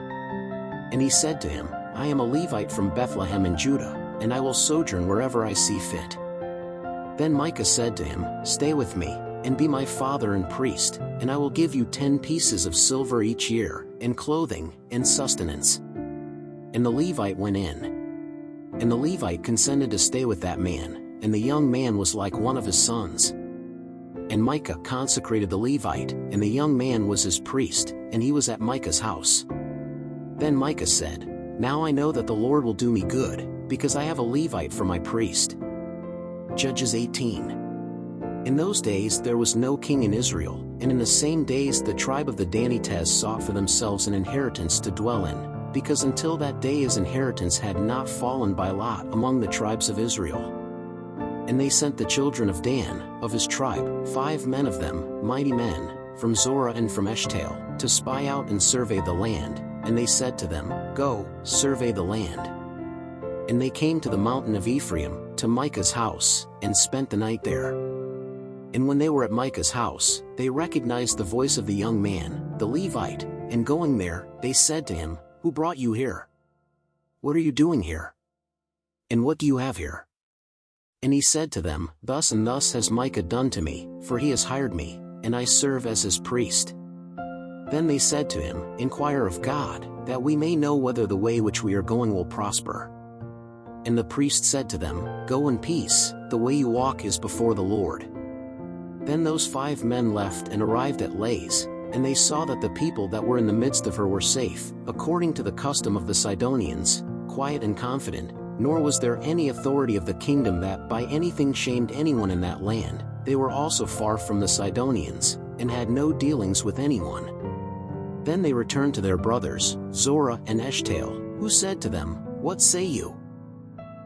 And he said to him, "I am a Levite from Bethlehem in Judah, and I will sojourn wherever I see fit." Then Micah said to him, "Stay with me, and be my father and priest, and I will give you 10 pieces of silver each year, and clothing, and sustenance." And the Levite went in. And the Levite consented to stay with that man, and the young man was like one of his sons. And Micah consecrated the Levite, and the young man was his priest, and he was at Micah's house. Then Micah said, "Now I know that the Lord will do me good, because I have a Levite for my priest." Judges 18. In those days there was no king in Israel, and in the same days the tribe of the Danites sought for themselves an inheritance to dwell in, because until that day his inheritance had not fallen by lot among the tribes of Israel. And they sent the children of Dan, of his tribe, 5 men of them, mighty men, from Zorah and from Eshtaol, to spy out and survey the land, and they said to them, "Go, survey the land." And they came to the mountain of Ephraim, to Micah's house, and spent the night there. And when they were at Micah's house, they recognized the voice of the young man, the Levite, and going there, they said to him, "Who brought you here? What are you doing here? And what do you have here?" And he said to them, "Thus and thus has Micah done to me, for he has hired me, and I serve as his priest." Then they said to him, "Inquire of God, that we may know whether the way which we are going will prosper." And the priest said to them, "Go in peace, the way you walk is before the Lord." Then those 5 men left and arrived at Lais, and they saw that the people that were in the midst of her were safe, according to the custom of the Sidonians, quiet and confident, nor was there any authority of the kingdom that by anything shamed anyone in that land. They were also far from the Sidonians, and had no dealings with anyone. Then they returned to their brothers, Zorah and Eshtaol, who said to them, "What say you?"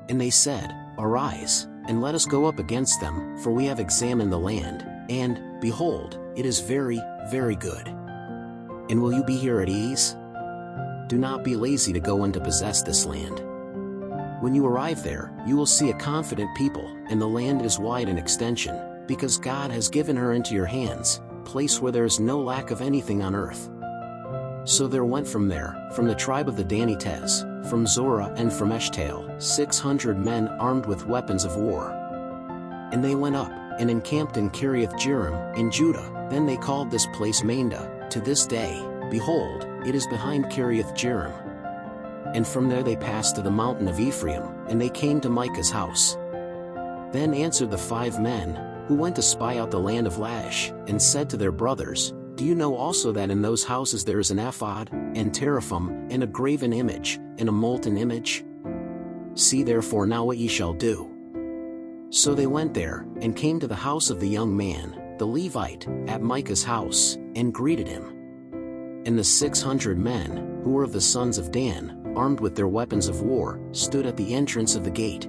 And they said, "Arise, and let us go up against them, for we have examined the land, and, behold, it is very, very good. And will you be here at ease? Do not be lazy to go in to possess this land. When you arrive there, you will see a confident people, and the land is wide in extension, because God has given her into your hands, place where there is no lack of anything on earth." So there went from there, from the tribe of the Danites, from Zorah and from Eshtaol, 600 men armed with weapons of war. And they went up, and encamped in Kiriath-Jearim, in Judah. Then they called this place Manda, to this day. Behold, it is behind Kiriath-Jearim. And from there they passed to the mountain of Ephraim, and they came to Micah's house. Then answered the 5 men, who went to spy out the land of Laish, and said to their brothers, "Do you know also that in those houses there is an ephod, and teraphim, and a graven image, and a molten image? See therefore now what ye shall do." So they went there, and came to the house of the young man, the Levite, at Micah's house, and greeted him. And the 600 men, who were of the sons of Dan, armed with their weapons of war, stood at the entrance of the gate.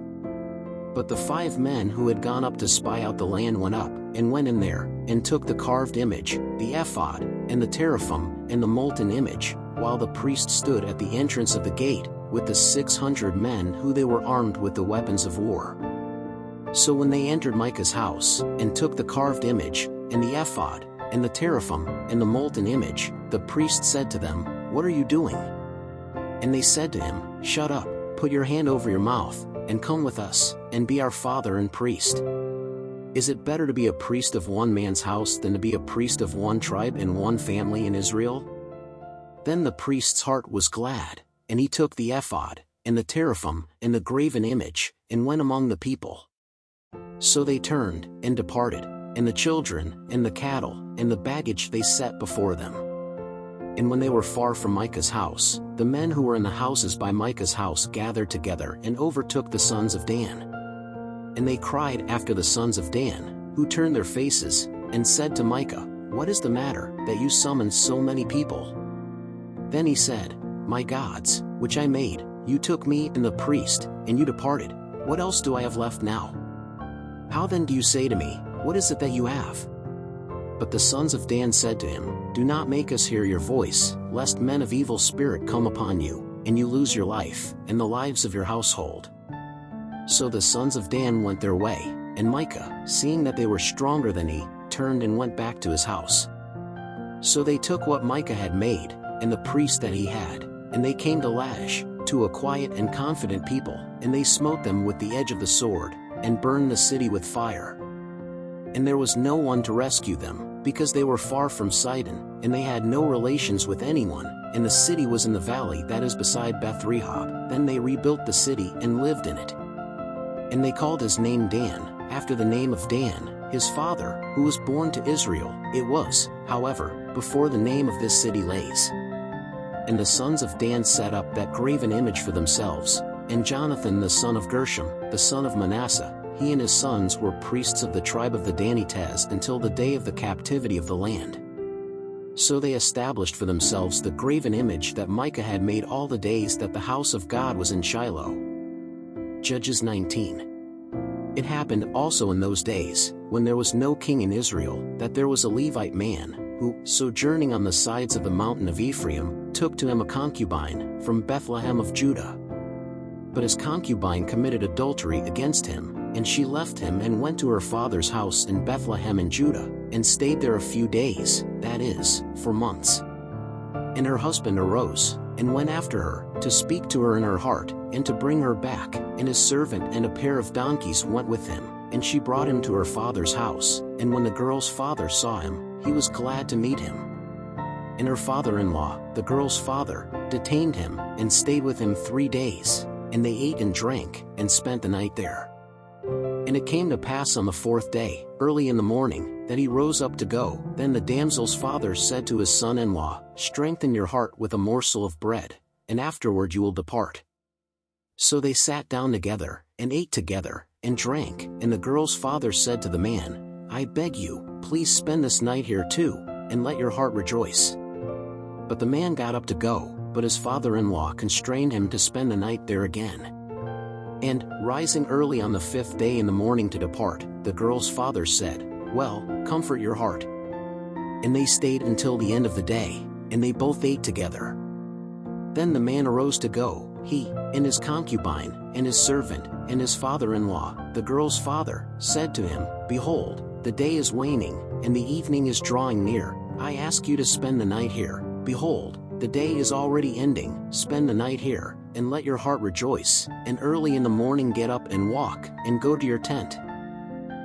But the 5 men who had gone up to spy out the land went up, and went in there, and took the carved image, the ephod, and the teraphim, and the molten image, while the priest stood at the entrance of the gate, with the 600 men who they were armed with the weapons of war. So when they entered Micah's house, and took the carved image, and the ephod, and the teraphim, and the molten image, the priest said to them, "What are you doing?" And they said to him, "Shut up, put your hand over your mouth, and come with us, and be our father and priest. Is it better to be a priest of one man's house than to be a priest of one tribe and one family in Israel?" Then the priest's heart was glad, and he took the ephod, and the teraphim, and the graven image, and went among the people. So they turned, and departed, and the children, and the cattle, and the baggage they set before them. And when they were far from Micah's house, the men who were in the houses by Micah's house gathered together and overtook the sons of Dan. And they cried after the sons of Dan, who turned their faces, and said to Micah, "What is the matter, that you summoned so many people?" Then he said, "My gods, which I made, you took me and the priest, and you departed. What else do I have left now? How then do you say to me, What is it that you have?" But the sons of Dan said to him, "Do not make us hear your voice, lest men of evil spirit come upon you, and you lose your life, and the lives of your household." So the sons of Dan went their way, and Micah, seeing that they were stronger than he, turned and went back to his house. So they took what Micah had made, and the priest that he had, and they came to Laish, to a quiet and confident people, and they smote them with the edge of the sword, and burned the city with fire. And there was no one to rescue them, because they were far from Sidon, and they had no relations with anyone, and the city was in the valley that is beside Beth-rehob. Then they rebuilt the city and lived in it. And they called his name Dan, after the name of Dan, his father, who was born to Israel. It was, however, before the name of this city Laish. And the sons of Dan set up that graven image for themselves, and Jonathan the son of Gershom, the son of Manasseh, he and his sons were priests of the tribe of the Danites until the day of the captivity of the land. So they established for themselves the graven image that Micah had made all the days that the house of God was in Shiloh. Judges 19. It happened also in those days, when there was no king in Israel, that there was a Levite man, who, sojourning on the sides of the mountain of Ephraim, took to him a concubine, from Bethlehem of Judah. But his concubine committed adultery against him, and she left him and went to her father's house in Bethlehem in Judah, and stayed there a few days, that is, for months. And her husband arose, and went after her, to speak to her in her heart, and to bring her back, and his servant and a pair of donkeys went with him, and she brought him to her father's house, and when the girl's father saw him, he was glad to meet him. And her father-in-law, the girl's father, detained him, and stayed with him 3 days, and they ate and drank, and spent the night there. And it came to pass on the 4th day, early in the morning, that he rose up to go. Then the damsel's father said to his son-in-law, "Strengthen your heart with a morsel of bread, and afterward you will depart." So they sat down together, and ate together, and drank. And the girl's father said to the man, "I beg you, please spend this night here too, and let your heart rejoice." But the man got up to go, but his father-in-law constrained him to spend the night there again. And, rising early on the 5th day in the morning to depart, the girl's father said, "Well, comfort your heart." And they stayed until the end of the day, and they both ate together. Then the man arose to go, he, and his concubine, and his servant, and his father-in-law. The girl's father said to him, "Behold, the day is waning, and the evening is drawing near. I ask you to spend the night here. Behold, the day is already ending. Spend the night here, and let your heart rejoice, and early in the morning get up and walk, and go to your tent."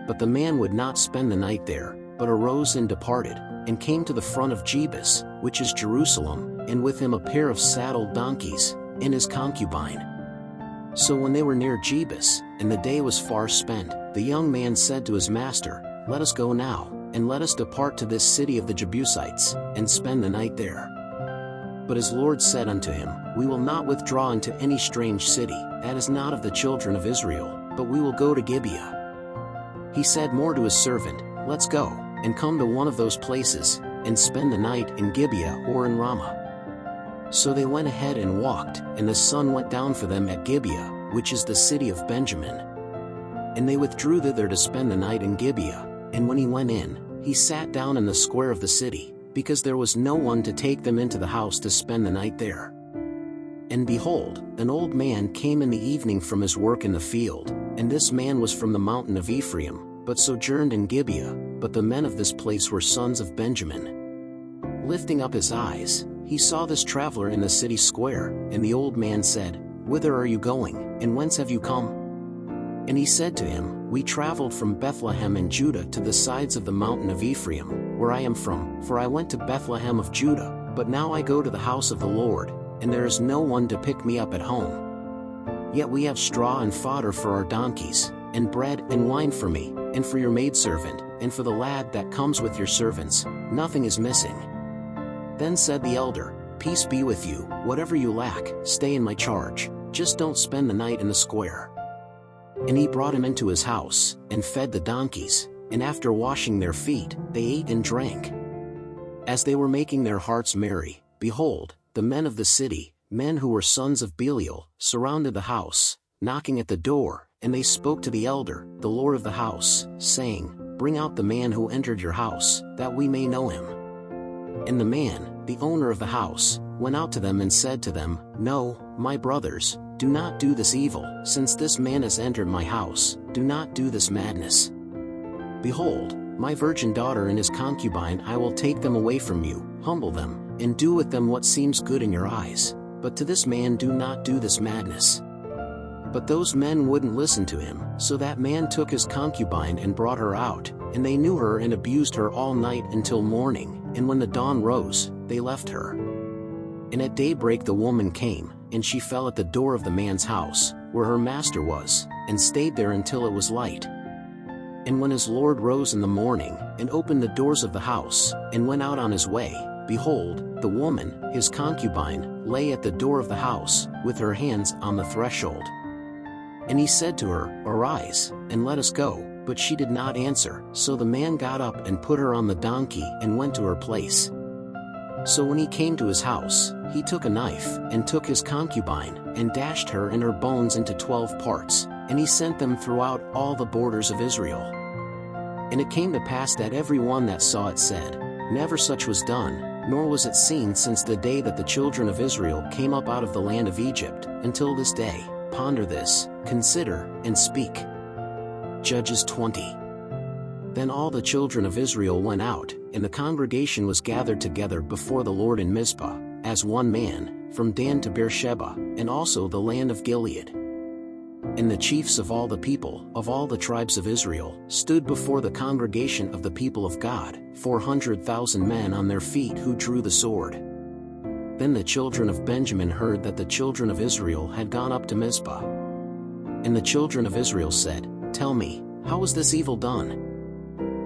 But the man would not spend the night there, but arose and departed, and came to the front of Jebus, which is Jerusalem, and with him a pair of saddled donkeys, and his concubine. So when they were near Jebus, and the day was far spent, the young man said to his master, "Let us go now, and let us depart to this city of the Jebusites, and spend the night there." But his Lord said unto him, "We will not withdraw into any strange city, that is not of the children of Israel, but we will go to Gibeah." He said more to his servant, "Let's go, and come to one of those places, and spend the night in Gibeah or in Ramah." So they went ahead and walked, and the sun went down for them at Gibeah, which is the city of Benjamin. And they withdrew thither to spend the night in Gibeah, and when he went in, he sat down in the square of the city, because there was no one to take them into the house to spend the night there. And behold, an old man came in the evening from his work in the field, and this man was from the mountain of Ephraim, but sojourned in Gibeah, but the men of this place were sons of Benjamin. Lifting up his eyes, he saw this traveler in the city square, and the old man said, "Whither are you going, and whence have you come?" And he said to him, "We traveled from Bethlehem in Judah to the sides of the mountain of Ephraim, where I am from, for I went to Bethlehem of Judah, but now I go to the house of the Lord, and there is no one to pick me up at home. Yet we have straw and fodder for our donkeys, and bread and wine for me, and for your maidservant, and for the lad that comes with your servants, nothing is missing." Then said the elder, "Peace be with you, whatever you lack, stay in my charge, just don't spend the night in the square." And he brought him into his house, and fed the donkeys, and after washing their feet, they ate and drank. As they were making their hearts merry, behold, the men of the city, men who were sons of Belial, surrounded the house, knocking at the door, and they spoke to the elder, the lord of the house, saying, "Bring out the man who entered your house, that we may know him." And the man, the owner of the house, went out to them and said to them, "No, my brothers, do not do this evil, since this man has entered my house, do not do this madness. Behold, my virgin daughter and his concubine I will take them away from you, humble them, and do with them what seems good in your eyes, but to this man do not do this madness." But those men wouldn't listen to him, so that man took his concubine and brought her out, and they knew her and abused her all night until morning, and when the dawn rose, they left her. And at daybreak the woman came, and she fell at the door of the man's house, where her master was, and stayed there until it was light. And when his lord rose in the morning, and opened the doors of the house, and went out on his way, behold, the woman, his concubine, lay at the door of the house, with her hands on the threshold. And he said to her, "Arise, and let us go," but she did not answer, so the man got up and put her on the donkey and went to her place. So when he came to his house, he took a knife, and took his concubine, and dashed her and her bones into 12 parts, and he sent them throughout all the borders of Israel. And it came to pass that every one that saw it said, "Never such was done, nor was it seen since the day that the children of Israel came up out of the land of Egypt, until this day. Ponder this, consider, and speak." Judges 20. Then all the children of Israel went out, and the congregation was gathered together before the Lord in Mizpah, as one man, from Dan to Beersheba, and also the land of Gilead. And the chiefs of all the people, of all the tribes of Israel, stood before the congregation of the people of God, 400,000 men on their feet who drew the sword. Then the children of Benjamin heard that the children of Israel had gone up to Mizpah. And the children of Israel said, "Tell me, how was this evil done?"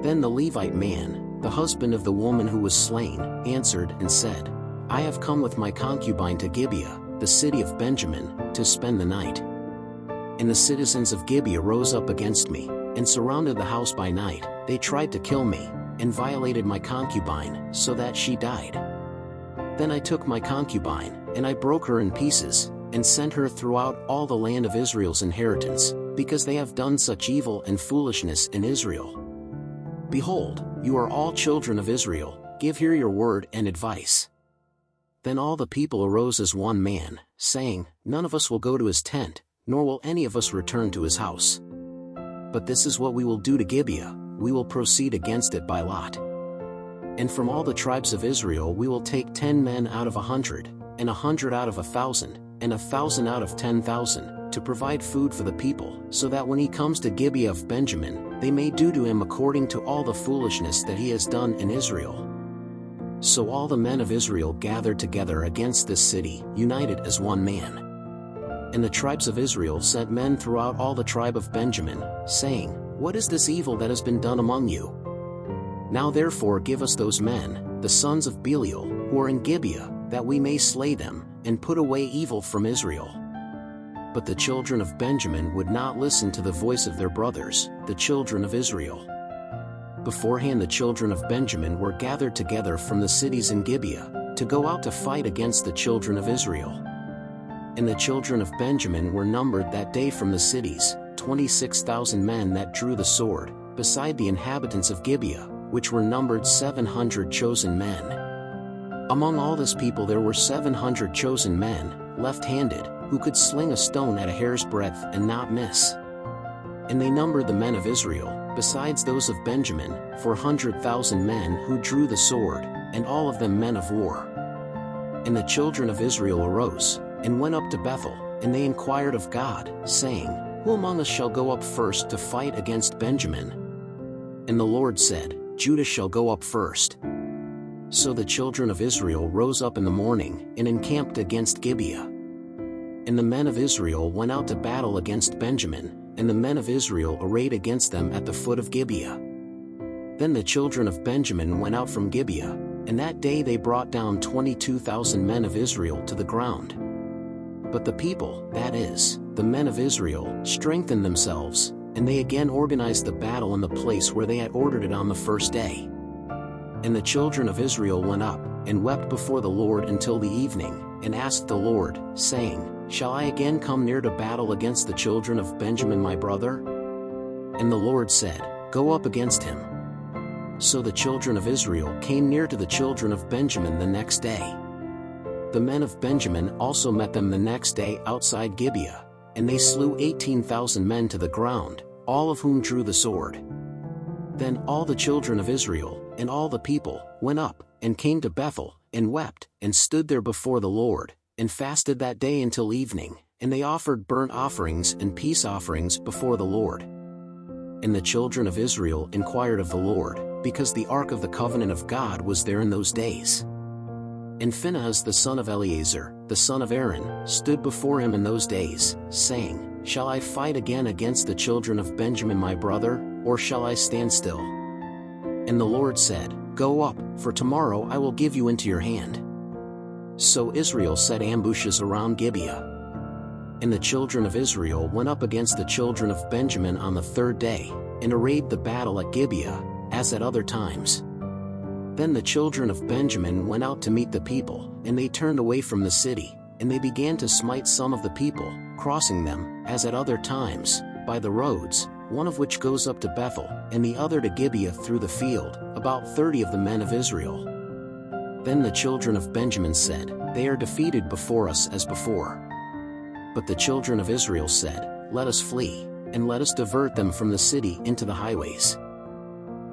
Then the Levite man, the husband of the woman who was slain, answered and said, "I have come with my concubine to Gibeah, the city of Benjamin, to spend the night. And the citizens of Gibeah rose up against me, and surrounded the house by night. They tried to kill me, and violated my concubine, so that she died. Then I took my concubine, and I broke her in pieces, and sent her throughout all the land of Israel's inheritance, because they have done such evil and foolishness in Israel. Behold, you are all children of Israel, give here your word and advice." Then all the people arose as one man, saying, "None of us will go to his tent, nor will any of us return to his house. But this is what we will do to Gibeah, we will proceed against it by lot. And from all the tribes of Israel we will take 10 men out of 100, and 100 out of 1,000, and 1,000 out of 10,000, to provide food for the people, so that when he comes to Gibeah of Benjamin, they may do to him according to all the foolishness that he has done in Israel." So all the men of Israel gathered together against this city, united as one man. And the tribes of Israel sent men throughout all the tribe of Benjamin, saying, "What is this evil that has been done among you? Now therefore give us those men, the sons of Belial, who are in Gibeah, that we may slay them, and put away evil from Israel." But the children of Benjamin would not listen to the voice of their brothers, the children of Israel. Beforehand the children of Benjamin were gathered together from the cities in Gibeah, to go out to fight against the children of Israel. And the children of Benjamin were numbered that day from the cities, 26,000 men that drew the sword, beside the inhabitants of Gibeah, which were numbered 700 chosen men. Among all this people there were 700 chosen men, left-handed, who could sling a stone at a hair's breadth and not miss. And they numbered the men of Israel, besides those of Benjamin, 400,000 men who drew the sword, and all of them men of war. And the children of Israel arose, and went up to Bethel, and they inquired of God, saying, "Who among us shall go up first to fight against Benjamin?" And the Lord said, "Judah shall go up first." So the children of Israel rose up in the morning, and encamped against Gibeah. And the men of Israel went out to battle against Benjamin, and the men of Israel arrayed against them at the foot of Gibeah. Then the children of Benjamin went out from Gibeah, and that day they brought down 22,000 men of Israel to the ground. But the people, that is, the men of Israel, strengthened themselves, and they again organized the battle in the place where they had ordered it on the first day. And the children of Israel went up, and wept before the Lord until the evening, and asked the Lord, saying, "Shall I again come near to battle against the children of Benjamin my brother?" And the Lord said, "Go up against him." So the children of Israel came near to the children of Benjamin the next day. The men of Benjamin also met them the next day outside Gibeah, and they slew 18,000 men to the ground, all of whom drew the sword. Then all the children of Israel, and all the people, went up, and came to Bethel, and wept, and stood there before the Lord, and fasted that day until evening, and they offered burnt offerings and peace offerings before the Lord. And the children of Israel inquired of the Lord, because the ark of the covenant of God was there in those days. And Phinehas the son of Eleazar, the son of Aaron, stood before him in those days, saying, Shall I fight again against the children of Benjamin my brother, or shall I stand still? And the Lord said, Go up, for tomorrow I will give you into your hand. So Israel set ambushes around Gibeah. And the children of Israel went up against the children of Benjamin on the third day, and arrayed the battle at Gibeah, as at other times. Then the children of Benjamin went out to meet the people, and they turned away from the city, and they began to smite some of the people, crossing them, as at other times, by the roads, one of which goes up to Bethel, and the other to Gibeah through the field, about 30 of the men of Israel. Then the children of Benjamin said, They are defeated before us as before. But the children of Israel said, Let us flee, and let us divert them from the city into the highways.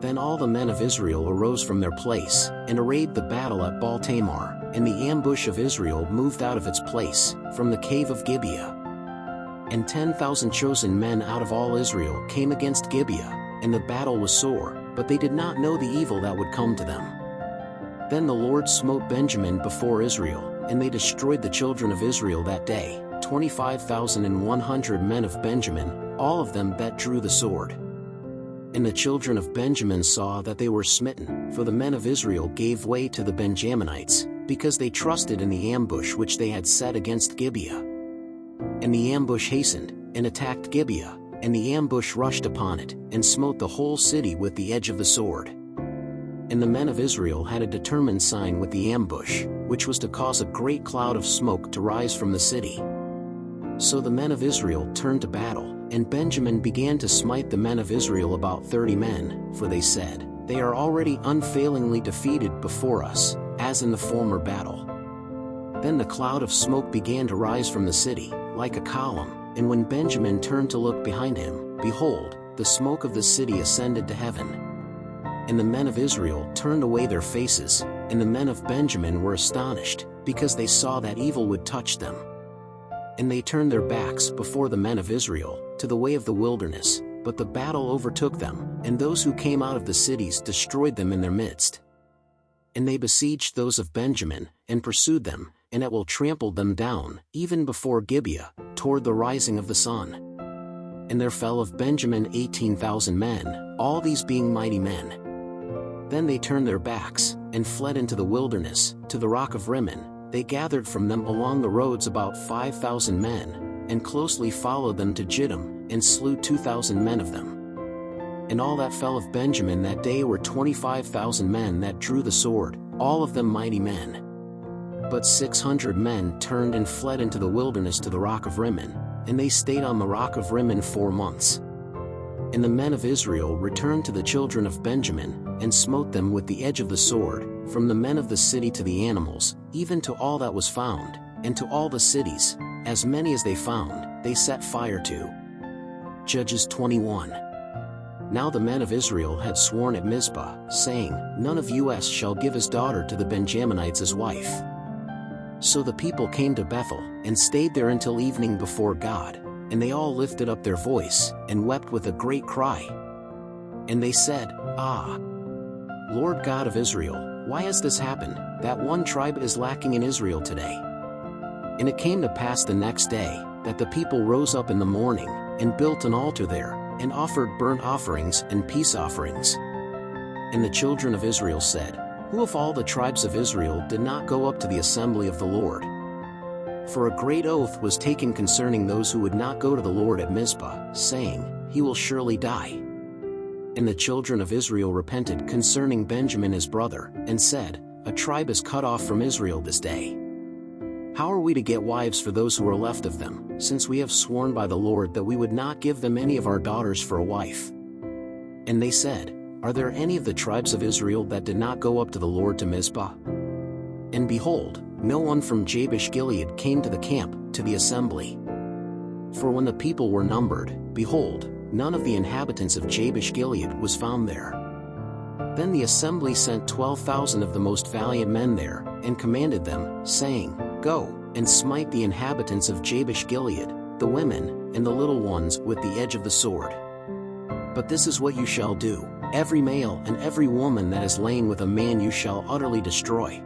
Then all the men of Israel arose from their place, and arrayed the battle at Baal-Tamar, and the ambush of Israel moved out of its place, from the cave of Gibeah. And 10,000 chosen men out of all Israel came against Gibeah, and the battle was sore, but they did not know the evil that would come to them. Then the Lord smote Benjamin before Israel, and they destroyed the children of Israel that day, 25,100 men of Benjamin, all of them that drew the sword. And the children of Benjamin saw that they were smitten, for the men of Israel gave way to the Benjaminites, because they trusted in the ambush which they had set against Gibeah. And the ambush hastened, and attacked Gibeah, and the ambush rushed upon it, and smote the whole city with the edge of the sword. And the men of Israel had a determined sign with the ambush, which was to cause a great cloud of smoke to rise from the city. So the men of Israel turned to battle, and Benjamin began to smite the men of Israel about 30 men, for they said, They are already unfailingly defeated before us, as in the former battle. Then the cloud of smoke began to rise from the city, like a column, and when Benjamin turned to look behind him, behold, the smoke of the city ascended to heaven. And the men of Israel turned away their faces, and the men of Benjamin were astonished, because they saw that evil would touch them. And they turned their backs before the men of Israel, to the way of the wilderness, but the battle overtook them, and those who came out of the cities destroyed them in their midst. And they besieged those of Benjamin, and pursued them, and at will trampled them down, even before Gibeah, toward the rising of the sun. And there fell of Benjamin 18,000 men, all these being mighty men. Then they turned their backs, and fled into the wilderness, to the rock of Rimmon. They gathered from them along the roads about 5,000 men, and closely followed them to Jiddim, and slew 2,000 men of them. And all that fell of Benjamin that day were 25,000 men that drew the sword, all of them mighty men. But 600 men turned and fled into the wilderness to the rock of Rimmon, and they stayed on the rock of Rimmon 4 months. And the men of Israel returned to the children of Benjamin, and smote them with the edge of the sword, from the men of the city to the animals, even to all that was found, and to all the cities, as many as they found, they set fire to. Judges 21. Now the men of Israel had sworn at Mizpah, saying, None of us shall give his daughter to the Benjaminites as wife. So the people came to Bethel, and stayed there until evening before God, and they all lifted up their voice, and wept with a great cry. And they said, Ah, Lord God of Israel, why has this happened, that one tribe is lacking in Israel today? And it came to pass the next day, that the people rose up in the morning, and built an altar there, and offered burnt offerings and peace offerings. And the children of Israel said, Who of all the tribes of Israel did not go up to the assembly of the Lord? For a great oath was taken concerning those who would not go to the Lord at Mizpah, saying, He will surely die. And the children of Israel repented concerning Benjamin his brother, and said, A tribe is cut off from Israel this day. How are we to get wives for those who are left of them, since we have sworn by the Lord that we would not give them any of our daughters for a wife? And they said, Are there any of the tribes of Israel that did not go up to the Lord to Mizpah? And behold, no one from Jabesh-Gilead came to the camp, to the assembly. For when the people were numbered, behold, none of the inhabitants of Jabesh-Gilead was found there. Then the assembly sent 12,000 of the most valiant men there, and commanded them, saying, Go, and smite the inhabitants of Jabesh-Gilead, the women, and the little ones, with the edge of the sword. But this is what you shall do: every male and every woman that is lain with a man you shall utterly destroy.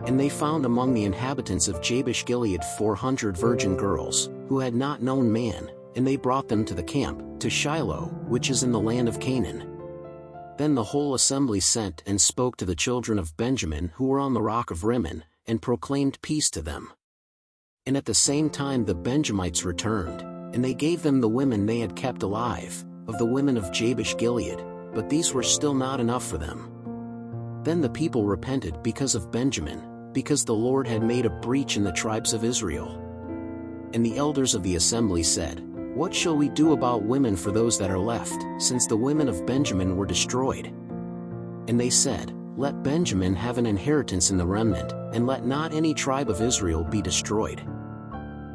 And they found among the inhabitants of Jabesh-Gilead 400 virgin girls, who had not known man, and they brought them to the camp, to Shiloh, which is in the land of Canaan. Then the whole assembly sent and spoke to the children of Benjamin who were on the rock of Rimmon, and proclaimed peace to them. And at the same time the Benjamites returned, and they gave them the women they had kept alive, of the women of Jabesh-Gilead, but these were still not enough for them. Then the people repented because of Benjamin, because the Lord had made a breach in the tribes of Israel. And the elders of the assembly said, What shall we do about women for those that are left, since the women of Benjamin were destroyed? And they said, Let Benjamin have an inheritance in the remnant, and let not any tribe of Israel be destroyed.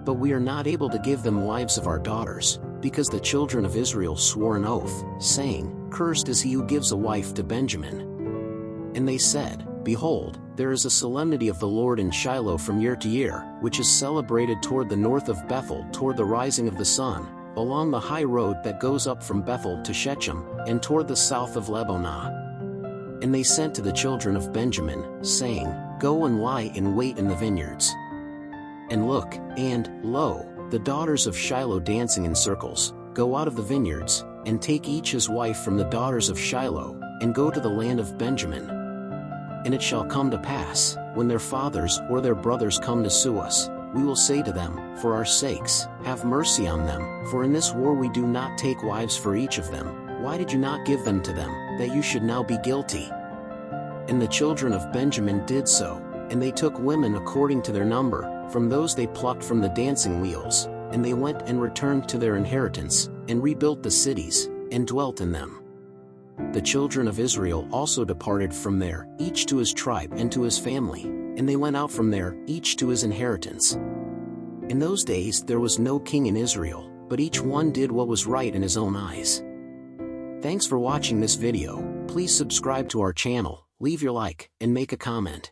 But we are not able to give them wives of our daughters, because the children of Israel swore an oath, saying, Cursed is he who gives a wife to Benjamin. And they said, Behold, there is a solemnity of the Lord in Shiloh from year to year, which is celebrated toward the north of Bethel toward the rising of the sun, along the high road that goes up from Bethel to Shechem, and toward the south of Lebonah. And they sent to the children of Benjamin, saying, Go and lie in wait in the vineyards. And look, and, lo, the daughters of Shiloh dancing in circles, go out of the vineyards, and take each his wife from the daughters of Shiloh, and go to the land of Benjamin. And it shall come to pass, when their fathers or their brothers come to sue us, we will say to them, For our sakes, have mercy on them, for in this war we do not take wives for each of them. Why did you not give them to them, that you should now be guilty? And the children of Benjamin did so, and they took women according to their number, from those they plucked from the dancing wheels, and they went and returned to their inheritance, and rebuilt the cities, and dwelt in them. The children of Israel also departed from there, each to his tribe and to his family, and they went out from there, each to his inheritance. In those days there was no king in Israel, but each one did what was right in his own eyes. Thanks for watching this video. Please subscribe to our channel, leave your like, and make a comment.